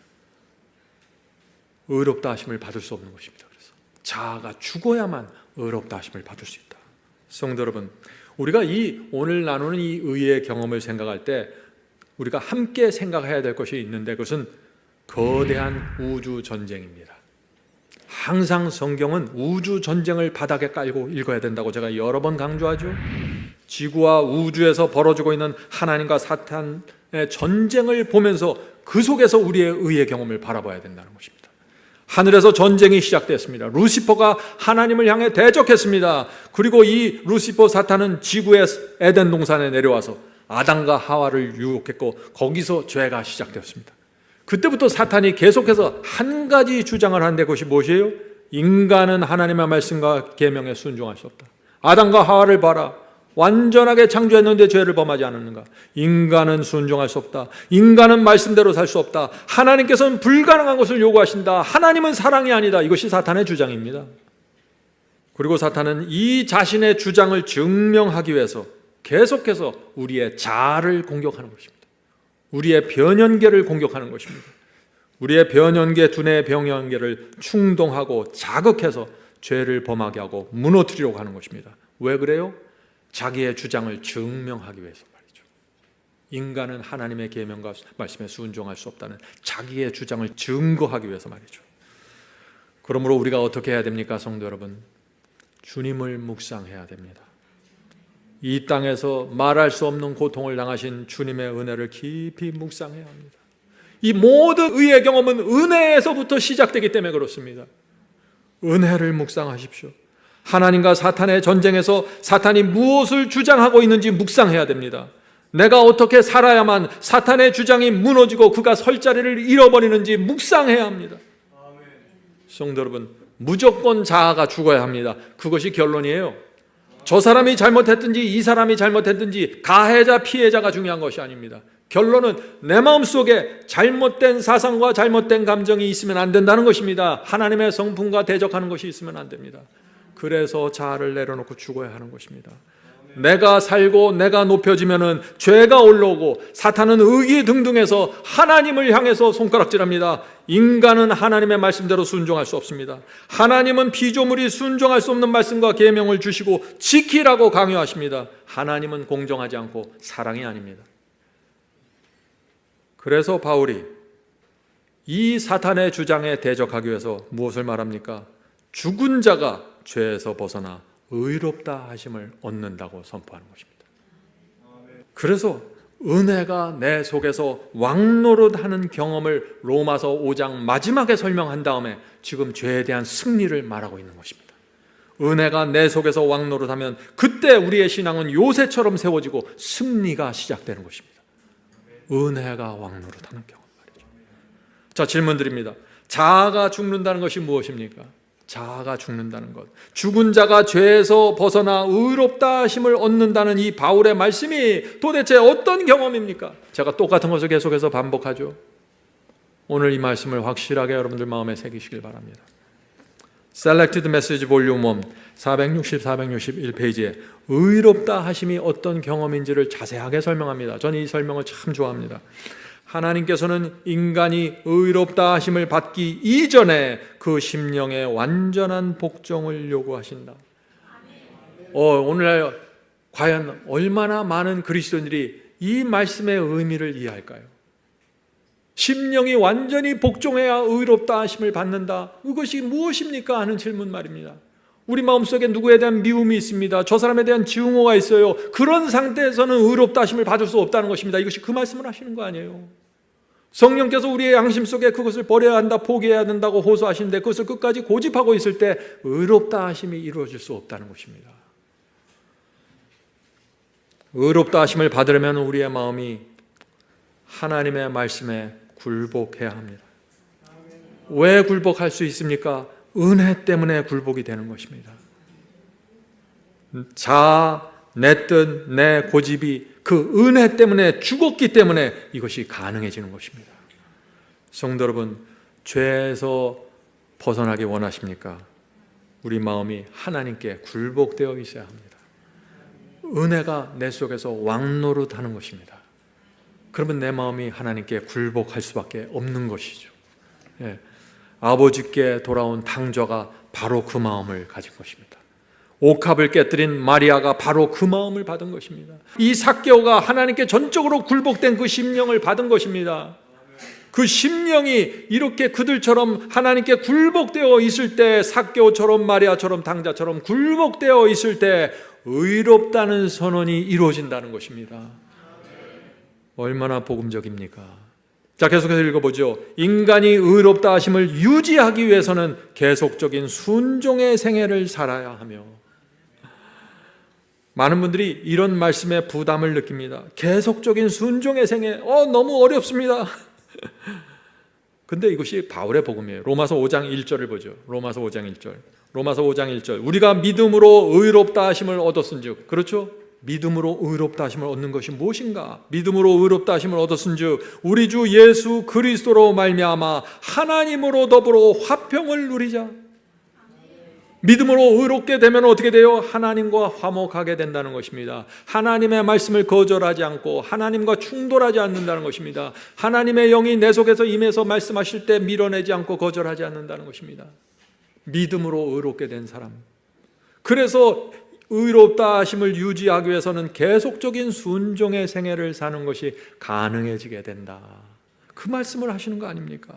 의롭다 하심을 받을 수 없는 것입니다. 그래서 자아가 죽어야만 의롭다 하심을 받을 수 있다. 성도 여러분, 우리가 오늘 나누는 이 의의 경험을 생각할 때 우리가 함께 생각해야 될 것이 있는데, 그것은 거대한 우주 전쟁입니다. 항상 성경은 우주 전쟁을 바닥에 깔고 읽어야 된다고 제가 여러 번 강조하죠. 지구와 우주에서 벌어지고 있는 하나님과 사탄의 전쟁을 보면서 그 속에서 우리의 의의 경험을 바라봐야 된다는 것입니다. 하늘에서 전쟁이 시작됐습니다. 루시퍼가 하나님을 향해 대적했습니다. 그리고 이 루시퍼 사탄은 지구의 에덴 동산에 내려와서 아담과 하와를 유혹했고, 거기서 죄가 시작되었습니다. 그때부터 사탄이 계속해서 한 가지 주장을 하는데, 그것이 무엇이에요? 인간은 하나님의 말씀과 계명에 순종할 수 없다. 아담과 하와를 봐라. 완전하게 창조했는데 죄를 범하지 않았는가? 인간은 순종할 수 없다. 인간은 말씀대로 살 수 없다. 하나님께서는 불가능한 것을 요구하신다. 하나님은 사랑이 아니다. 이것이 사탄의 주장입니다. 그리고 사탄은 이 자신의 주장을 증명하기 위해서 계속해서 우리의 자아를 공격하는 것입니다. 우리의 변연계를 공격하는 것입니다. 우리의 변연계, 두뇌의 변연계를 충동하고 자극해서 죄를 범하게 하고 무너뜨리려고 하는 것입니다. 왜 그래요? 자기의 주장을 증명하기 위해서 말이죠. 인간은 하나님의 계명과 말씀에 순종할 수 없다는 자기의 주장을 증거하기 위해서 말이죠. 그러므로 우리가 어떻게 해야 됩니까, 성도 여러분? 주님을 묵상해야 됩니다. 이 땅에서 말할 수 없는 고통을 당하신 주님의 은혜를 깊이 묵상해야 합니다. 이 모든 의의 경험은 은혜에서부터 시작되기 때문에 그렇습니다. 은혜를 묵상하십시오. 하나님과 사탄의 전쟁에서 사탄이 무엇을 주장하고 있는지 묵상해야 됩니다. 내가 어떻게 살아야만 사탄의 주장이 무너지고 그가 설 자리를 잃어버리는지 묵상해야 합니다. 성도 여러분, 무조건 자아가 죽어야 합니다. 그것이 결론이에요. 저 사람이 잘못했든지 이 사람이 잘못했든지 가해자 피해자가 중요한 것이 아닙니다. 결론은 내 마음속에 잘못된 사상과 잘못된 감정이 있으면 안 된다는 것입니다. 하나님의 성품과 대적하는 것이 있으면 안 됩니다. 그래서 자아를 내려놓고 죽어야 하는 것입니다. 내가 살고 내가 높여지면은 죄가 올라오고 사탄은 의기등등해서 하나님을 향해서 손가락질합니다. 인간은 하나님의 말씀대로 순종할 수 없습니다. 하나님은 피조물이 순종할 수 없는 말씀과 계명을 주시고 지키라고 강요하십니다. 하나님은 공정하지 않고 사랑이 아닙니다. 그래서 바울이 이 사탄의 주장에 대적하기 위해서 무엇을 말합니까? 죽은 자가 죄에서 벗어나 의롭다 하심을 얻는다고 선포하는 것입니다. 그래서 은혜가 내 속에서 왕노릇하는 경험을 로마서 5장 마지막에 설명한 다음에 지금 죄에 대한 승리를 말하고 있는 것입니다. 은혜가 내 속에서 왕노릇하면 그때 우리의 신앙은 요새처럼 세워지고 승리가 시작되는 것입니다. 은혜가 왕노릇하는 경험 말이죠. 자, 질문 드립니다. 자아가 죽는다는 것이 무엇입니까? 자아가 죽는다는 것, 죽은 자가 죄에서 벗어나 의롭다 하심을 얻는다는 이 바울의 말씀이 도대체 어떤 경험입니까? 제가 똑같은 것을 계속해서 반복하죠. 오늘 이 말씀을 확실하게 여러분들 마음에 새기시길 바랍니다. Selected Message Volume 1 460, 461페이지에 의롭다 하심이 어떤 경험인지를 자세하게 설명합니다. 저는 이 설명을 참 좋아합니다. 하나님께서는 인간이 의롭다 하심을 받기 이전에 그 심령의 완전한 복종을 요구하신다. 오늘날 과연 얼마나 많은 그리스도인들이 이 말씀의 의미를 이해할까요? 심령이 완전히 복종해야 의롭다 하심을 받는다. 이것이 무엇입니까? 하는 질문 말입니다. 우리 마음속에 누구에 대한 미움이 있습니다. 저 사람에 대한 증오가 있어요. 그런 상태에서는 의롭다 하심을 받을 수 없다는 것입니다. 이것이 그 말씀을 하시는 거 아니에요. 성령께서 우리의 양심 속에 그것을 버려야 한다, 포기해야 된다고 호소하시는데 그것을 끝까지 고집하고 있을 때 의롭다 하심이 이루어질 수 없다는 것입니다. 의롭다 하심을 받으려면 우리의 마음이 하나님의 말씀에 굴복해야 합니다. 왜 굴복할 수 있습니까? 은혜 때문에 굴복이 되는 것입니다. 자아, 내 뜻, 내 고집이 그 은혜 때문에 죽었기 때문에 이것이 가능해지는 것입니다. 성도 여러분, 죄에서 벗어나기 원하십니까? 우리 마음이 하나님께 굴복되어 있어야 합니다. 은혜가 내 속에서 왕노릇하는 것입니다. 그러면 내 마음이 하나님께 굴복할 수밖에 없는 것이죠. 예. 아버지께 돌아온 당좌가 바로 그 마음을 가진 것입니다. 옥합을 깨뜨린 마리아가 바로 그 마음을 받은 것입니다. 이 삭개오가 하나님께 전적으로 굴복된 그 심령을 받은 것입니다. 그 심령이 이렇게 그들처럼 하나님께 굴복되어 있을 때, 삭개오처럼 마리아처럼 당자처럼 굴복되어 있을 때 의롭다는 선언이 이루어진다는 것입니다. 얼마나 복음적입니까? 자, 계속해서 읽어보죠. 인간이 의롭다 하심을 유지하기 위해서는 계속적인 순종의 생애를 살아야 하며. 많은 분들이 이런 말씀에 부담을 느낍니다. 계속적인 순종의 생애, 너무 어렵습니다. 근데 이것이 바울의 복음이에요. 로마서 5장 1절을 보죠. 로마서 5장 1절. 우리가 믿음으로 의롭다 하심을 얻었은즉, 그렇죠? 믿음으로 의롭다 하심을 얻는 것이 무엇인가? 믿음으로 의롭다 하심을 얻었은즉 우리 주 예수 그리스도로 말미암아 하나님으로 더불어 화평을 누리자. 믿음으로 의롭게 되면 어떻게 돼요? 하나님과 화목하게 된다는 것입니다. 하나님의 말씀을 거절하지 않고 하나님과 충돌하지 않는다는 것입니다. 하나님의 영이 내 속에서 임해서 말씀하실 때 밀어내지 않고 거절하지 않는다는 것입니다. 믿음으로 의롭게 된 사람. 그래서 의롭다 하심을 유지하기 위해서는 계속적인 순종의 생애를 사는 것이 가능해지게 된다. 그 말씀을 하시는 거 아닙니까?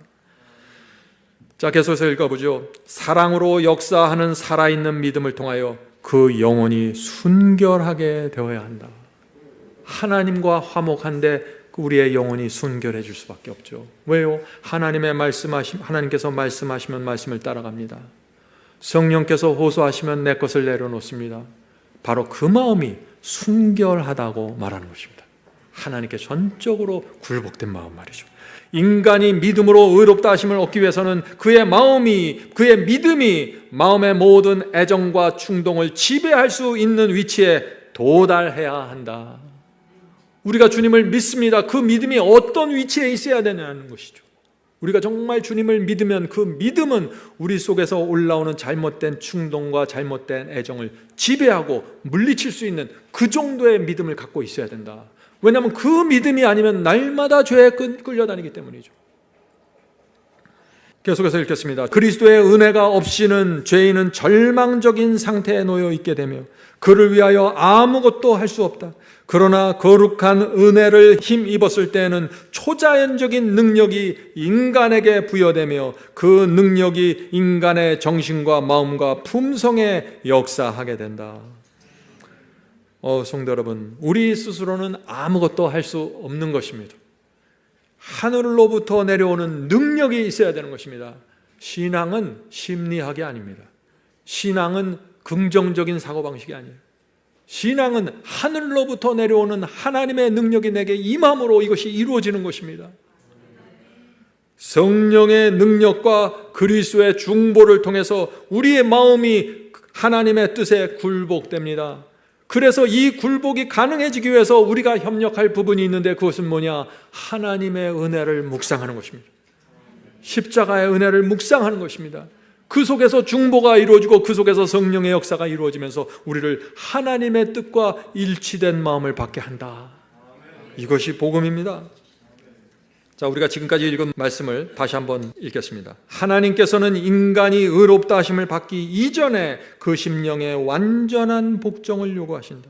자, 계속해서 읽어보죠. 사랑으로 역사하는 살아있는 믿음을 통하여 그 영혼이 순결하게 되어야 한다. 하나님과 화목한데 우리의 영혼이 순결해질 수밖에 없죠. 왜요? 하나님께서 말씀하시면 말씀을 따라갑니다. 성령께서 호소하시면 내 것을 내려놓습니다. 바로 그 마음이 순결하다고 말하는 것입니다. 하나님께 전적으로 굴복된 마음 말이죠. 인간이 믿음으로 의롭다 하심을 얻기 위해서는 그의 믿음이 마음의 모든 애정과 충동을 지배할 수 있는 위치에 도달해야 한다. 우리가 주님을 믿습니다. 그 믿음이 어떤 위치에 있어야 되냐는 것이죠. 우리가 정말 주님을 믿으면 그 믿음은 우리 속에서 올라오는 잘못된 충동과 잘못된 애정을 지배하고 물리칠 수 있는 그 정도의 믿음을 갖고 있어야 된다. 왜냐하면 그 믿음이 아니면 날마다 죄에 끌려다니기 때문이죠. 계속해서 읽겠습니다. 그리스도의 은혜가 없이는 죄인은 절망적인 상태에 놓여 있게 되며 그를 위하여 아무것도 할 수 없다. 그러나 거룩한 은혜를 힘입었을 때에는 초자연적인 능력이 인간에게 부여되며 그 능력이 인간의 정신과 마음과 품성에 역사하게 된다. 성도 여러분, 우리 스스로는 아무것도 할 수 없는 것입니다. 하늘로부터 내려오는 능력이 있어야 되는 것입니다. 신앙은 심리학이 아닙니다. 신앙은 긍정적인 사고방식이 아니에요. 신앙은 하늘로부터 내려오는 하나님의 능력이 내게 임함으로 이것이 이루어지는 것입니다. 성령의 능력과 그리스도의 중보를 통해서 우리의 마음이 하나님의 뜻에 굴복됩니다. 그래서 이 굴복이 가능해지기 위해서 우리가 협력할 부분이 있는데 그것은 뭐냐? 하나님의 은혜를 묵상하는 것입니다. 십자가의 은혜를 묵상하는 것입니다. 그 속에서 중보가 이루어지고 그 속에서 성령의 역사가 이루어지면서 우리를 하나님의 뜻과 일치된 마음을 받게 한다. 이것이 복음입니다. 자, 우리가 지금까지 읽은 말씀을 다시 한번 읽겠습니다. 하나님께서는 인간이 의롭다 하심을 받기 이전에 그 심령의 완전한 복종을 요구하신다.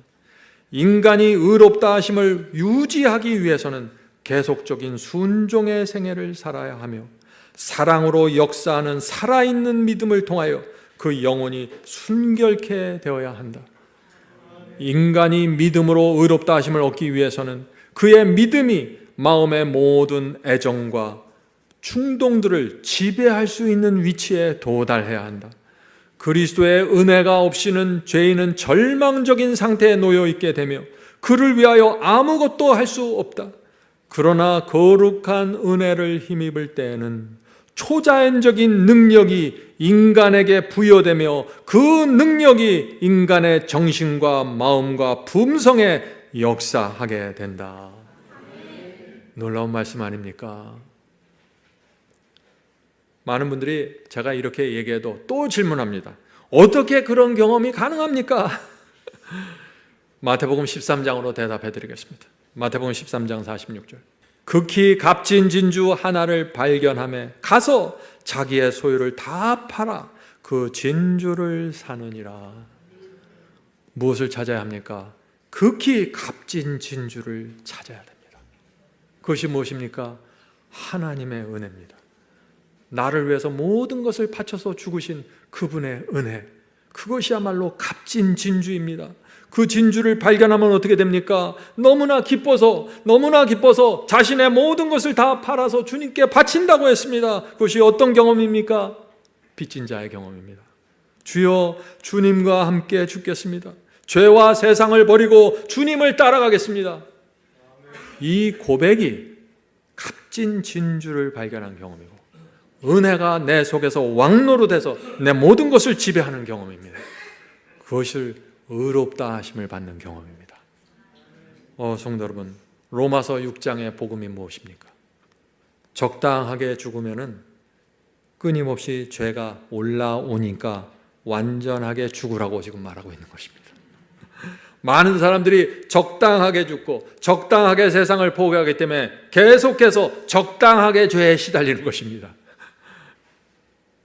인간이 의롭다 하심을 유지하기 위해서는 계속적인 순종의 생애를 살아야 하며 사랑으로 역사하는 살아있는 믿음을 통하여 그 영혼이 순결케 되어야 한다. 인간이 믿음으로 의롭다 하심을 얻기 위해서는 그의 믿음이 마음의 모든 애정과 충동들을 지배할 수 있는 위치에 도달해야 한다. 그리스도의 은혜가 없이는 죄인은 절망적인 상태에 놓여 있게 되며 그를 위하여 아무것도 할 수 없다. 그러나 거룩한 은혜를 힘입을 때에는 초자연적인 능력이 인간에게 부여되며 그 능력이 인간의 정신과 마음과 품성에 역사하게 된다. 놀라운 말씀 아닙니까? 많은 분들이 제가 이렇게 얘기해도 또 질문합니다. 어떻게 그런 경험이 가능합니까? 마태복음 13장으로 대답해 드리겠습니다. 마태복음 13장 46절. 극히 값진 진주 하나를 발견하며 가서 자기의 소유를 다 팔아 그 진주를 사느니라. 무엇을 찾아야 합니까? 극히 값진 진주를 찾아야 됩니다. 그것이 무엇입니까? 하나님의 은혜입니다. 나를 위해서 모든 것을 바쳐서 죽으신 그분의 은혜, 그것이야말로 값진 진주입니다. 그 진주를 발견하면 어떻게 됩니까? 너무나 기뻐서 자신의 모든 것을 다 팔아서 주님께 바친다고 했습니다. 그것이 어떤 경험입니까? 빚진 자의 경험입니다. 주여, 주님과 함께 죽겠습니다. 죄와 세상을 버리고 주님을 따라가겠습니다. 이 고백이 값진 진주를 발견한 경험이고, 은혜가 내 속에서 왕노로 돼서 내 모든 것을 지배하는 경험입니다. 그것을 의롭다 하심을 받는 경험입니다. 성도 여러분, 로마서 6장의 복음이 무엇입니까? 적당하게 죽으면은 끊임없이 죄가 올라오니까 완전하게 죽으라고 지금 말하고 있는 것입니다. 많은 사람들이 적당하게 죽고 적당하게 세상을 포기하기 때문에 계속해서 적당하게 죄에 시달리는 것입니다.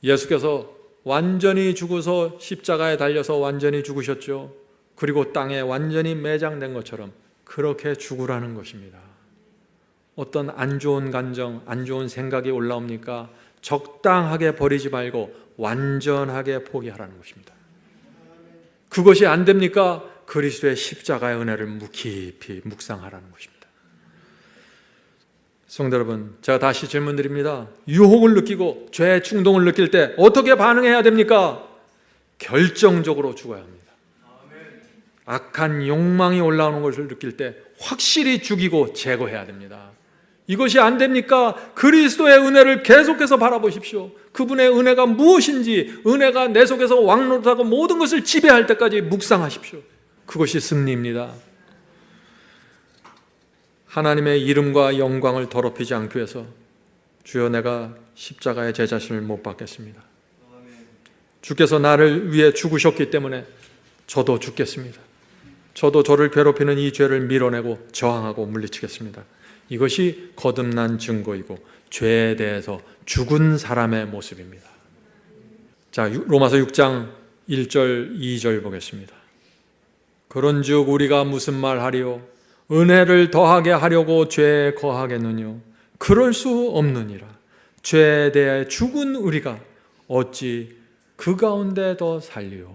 예수께서 완전히 죽어서 십자가에 달려서 완전히 죽으셨죠. 그리고 땅에 완전히 매장된 것처럼 그렇게 죽으라는 것입니다. 어떤 안 좋은 감정, 안 좋은 생각이 올라옵니까? 적당하게 버리지 말고 완전하게 포기하라는 것입니다. 그것이 안 됩니까? 그리스도의 십자가의 은혜를 깊이 묵상하라는 것입니다. 성도 여러분, 제가 다시 질문드립니다. 유혹을 느끼고 죄의 충동을 느낄 때 어떻게 반응해야 됩니까? 결정적으로 죽어야 합니다. 악한 욕망이 올라오는 것을 느낄 때 확실히 죽이고 제거해야 됩니다. 이것이 안 됩니까? 그리스도의 은혜를 계속해서 바라보십시오. 그분의 은혜가 무엇인지, 은혜가 내 속에서 왕노릇하고 모든 것을 지배할 때까지 묵상하십시오. 그것이 승리입니다. 하나님의 이름과 영광을 더럽히지 않기 위해서 주여, 내가 십자가에 제 자신을 못 박겠습니다. 주께서 나를 위해 죽으셨기 때문에 저도 죽겠습니다. 저도 저를 괴롭히는 이 죄를 밀어내고 저항하고 물리치겠습니다. 이것이 거듭난 증거이고 죄에 대해서 죽은 사람의 모습입니다. 자, 로마서 6장 1절 2절 보겠습니다. 그런즉 우리가 무슨 말하리요? 은혜를 더하게 하려고 죄에 거하겠느뇨? 그럴 수 없느니라. 죄에 대해 죽은 우리가 어찌 그 가운데 더 살리요?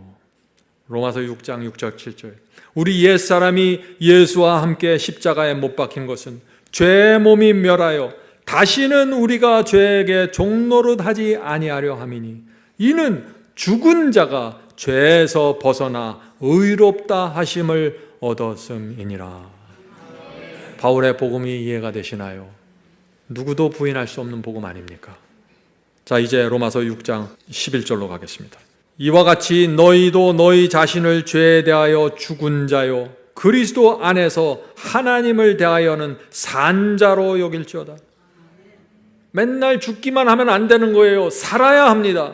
로마서 6장 6절 7절. 우리 옛사람이 예수와 함께 십자가에 못 박힌 것은 죄의 몸이 멸하여 다시는 우리가 죄에게 종노릇하지 아니하려 함이니, 이는 죽은 자가 죄에서 벗어나 의롭다 하심을 얻었음이니라. 바울의 복음이 이해가 되시나요? 누구도 부인할 수 없는 복음 아닙니까? 자, 이제 로마서 6장 11절로 가겠습니다. 이와 같이 너희도 너희 자신을 죄에 대하여 죽은 자요 그리스도 안에서 하나님을 대하여는 산 자로 여길지어다. 맨날 죽기만 하면 안 되는 거예요. 살아야 합니다.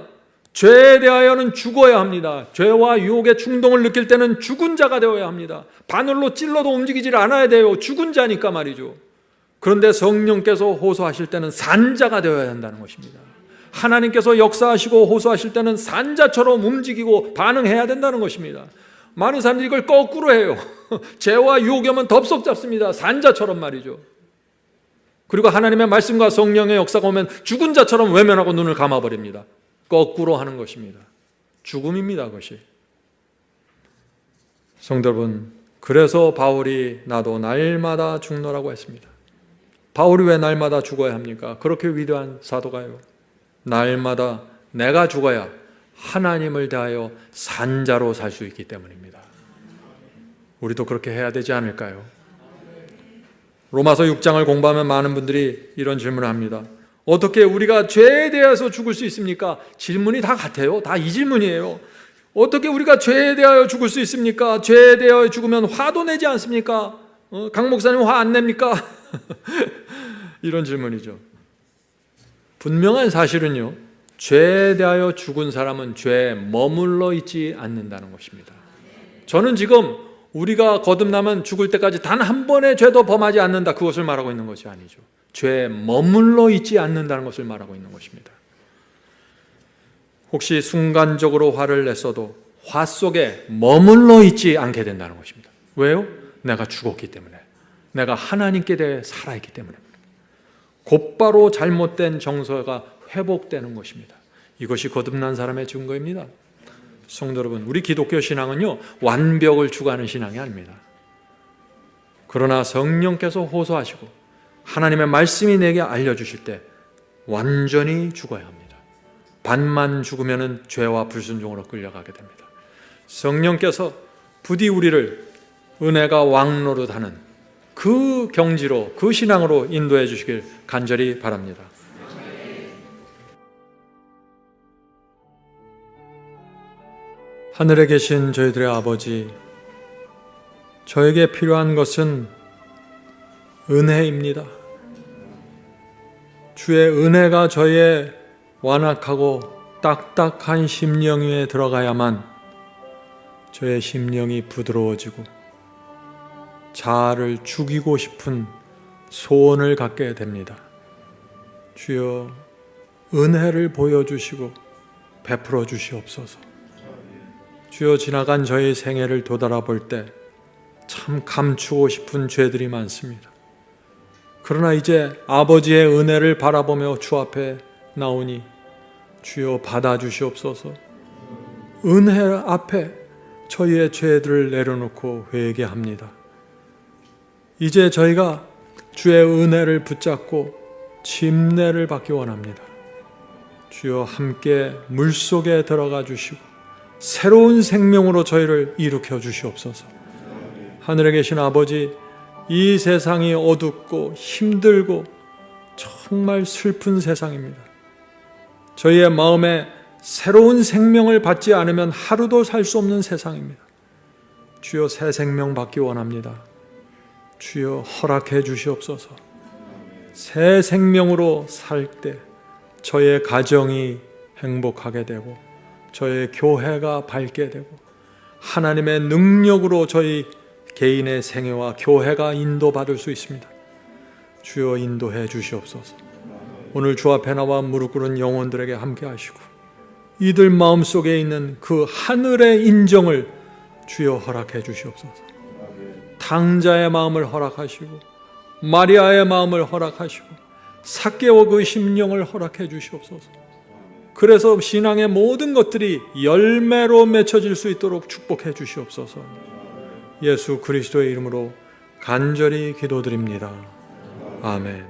죄에 대하여는 죽어야 합니다. 죄와 유혹의 충동을 느낄 때는 죽은 자가 되어야 합니다. 바늘로 찔러도 움직이질 않아야 돼요. 죽은 자니까 말이죠. 그런데 성령께서 호소하실 때는 산 자가 되어야 한다는 것입니다. 하나님께서 역사하시고 호소하실 때는 산 자처럼 움직이고 반응해야 된다는 것입니다. 많은 사람들이 이걸 거꾸로 해요. 죄와 유혹이 오면 덥석 잡습니다. 산 자처럼 말이죠. 그리고 하나님의 말씀과 성령의 역사가 오면 죽은 자처럼 외면하고 눈을 감아버립니다. 거꾸로 하는 것입니다. 죽음입니다, 그것이. 성도 여러분, 그래서 바울이 나도 날마다 죽노라고 했습니다. 바울이 왜 날마다 죽어야 합니까? 그렇게 위대한 사도가요. 날마다 내가 죽어야 하나님을 대하여 산자로 살 수 있기 때문입니다. 우리도 그렇게 해야 되지 않을까요? 로마서 6장을 공부하면 많은 분들이 이런 질문을 합니다. 어떻게 우리가 죄에 대해서 죽을 수 있습니까? 질문이 다 같아요. 다 이 질문이에요. 어떻게 우리가 죄에 대하여 죽을 수 있습니까? 죄에 대하여 죽으면 화도 내지 않습니까? 강 목사님 화 안 냅니까? 이런 질문이죠. 분명한 사실은요, 죄에 대하여 죽은 사람은 죄에 머물러 있지 않는다는 것입니다. 저는 지금 우리가 거듭나면 죽을 때까지 단 한 번의 죄도 범하지 않는다, 그것을 말하고 있는 것이 아니죠. 죄에 머물러 있지 않는다는 것을 말하고 있는 것입니다. 혹시 순간적으로 화를 냈어도 화 속에 머물러 있지 않게 된다는 것입니다. 왜요? 내가 죽었기 때문에, 내가 하나님께 대해 살아있기 때문에 곧바로 잘못된 정서가 회복되는 것입니다. 이것이 거듭난 사람의 증거입니다. 성도 여러분, 우리 기독교 신앙은요, 완벽을 추구하는 신앙이 아닙니다. 그러나 성령께서 호소하시고 하나님의 말씀이 내게 알려주실 때 완전히 죽어야 합니다. 반만 죽으면 죄와 불순종으로 끌려가게 됩니다. 성령께서 부디 우리를 은혜가 왕노릇하는 그 경지로, 그 신앙으로 인도해 주시길 간절히 바랍니다. 하늘에 계신 저희들의 아버지, 저에게 필요한 것은 은혜입니다. 주의 은혜가 저의 완악하고 딱딱한 심령 위에 들어가야만 저의 심령이 부드러워지고 자아를 죽이고 싶은 소원을 갖게 됩니다. 주여, 은혜를 보여주시고 베풀어 주시옵소서. 주여, 지나간 저의 생애를 되돌아볼 때 참 감추고 싶은 죄들이 많습니다. 그러나 이제 아버지의 은혜를 바라보며 주 앞에 나오니 주여 받아주시옵소서. 은혜 앞에 저희의 죄들을 내려놓고 회개합니다. 이제 저희가 주의 은혜를 붙잡고 침례를 받기 원합니다. 주여, 함께 물속에 들어가 주시고 새로운 생명으로 저희를 일으켜 주시옵소서. 하늘에 계신 아버지, 이 세상이 어둡고 힘들고 정말 슬픈 세상입니다. 저희의 마음에 새로운 생명을 받지 않으면 하루도 살 수 없는 세상입니다. 주여, 새 생명 받기 원합니다. 주여, 허락해 주시옵소서. 새 생명으로 살 때 저의 가정이 행복하게 되고 저의 교회가 밝게 되고 하나님의 능력으로 저희 개인의 생애와 교회가 인도받을 수 있습니다. 주여, 인도해 주시옵소서. 오늘 주 앞에 나와 무릎 꿇은 영혼들에게 함께 하시고 이들 마음속에 있는 그 하늘의 인정을 주여 허락해 주시옵소서. 당자의 마음을 허락하시고 마리아의 마음을 허락하시고 삭개오 그 심령을 허락해 주시옵소서. 그래서 신앙의 모든 것들이 열매로 맺혀질 수 있도록 축복해 주시옵소서. 예수 그리스도의 이름으로 간절히 기도드립니다. 아멘.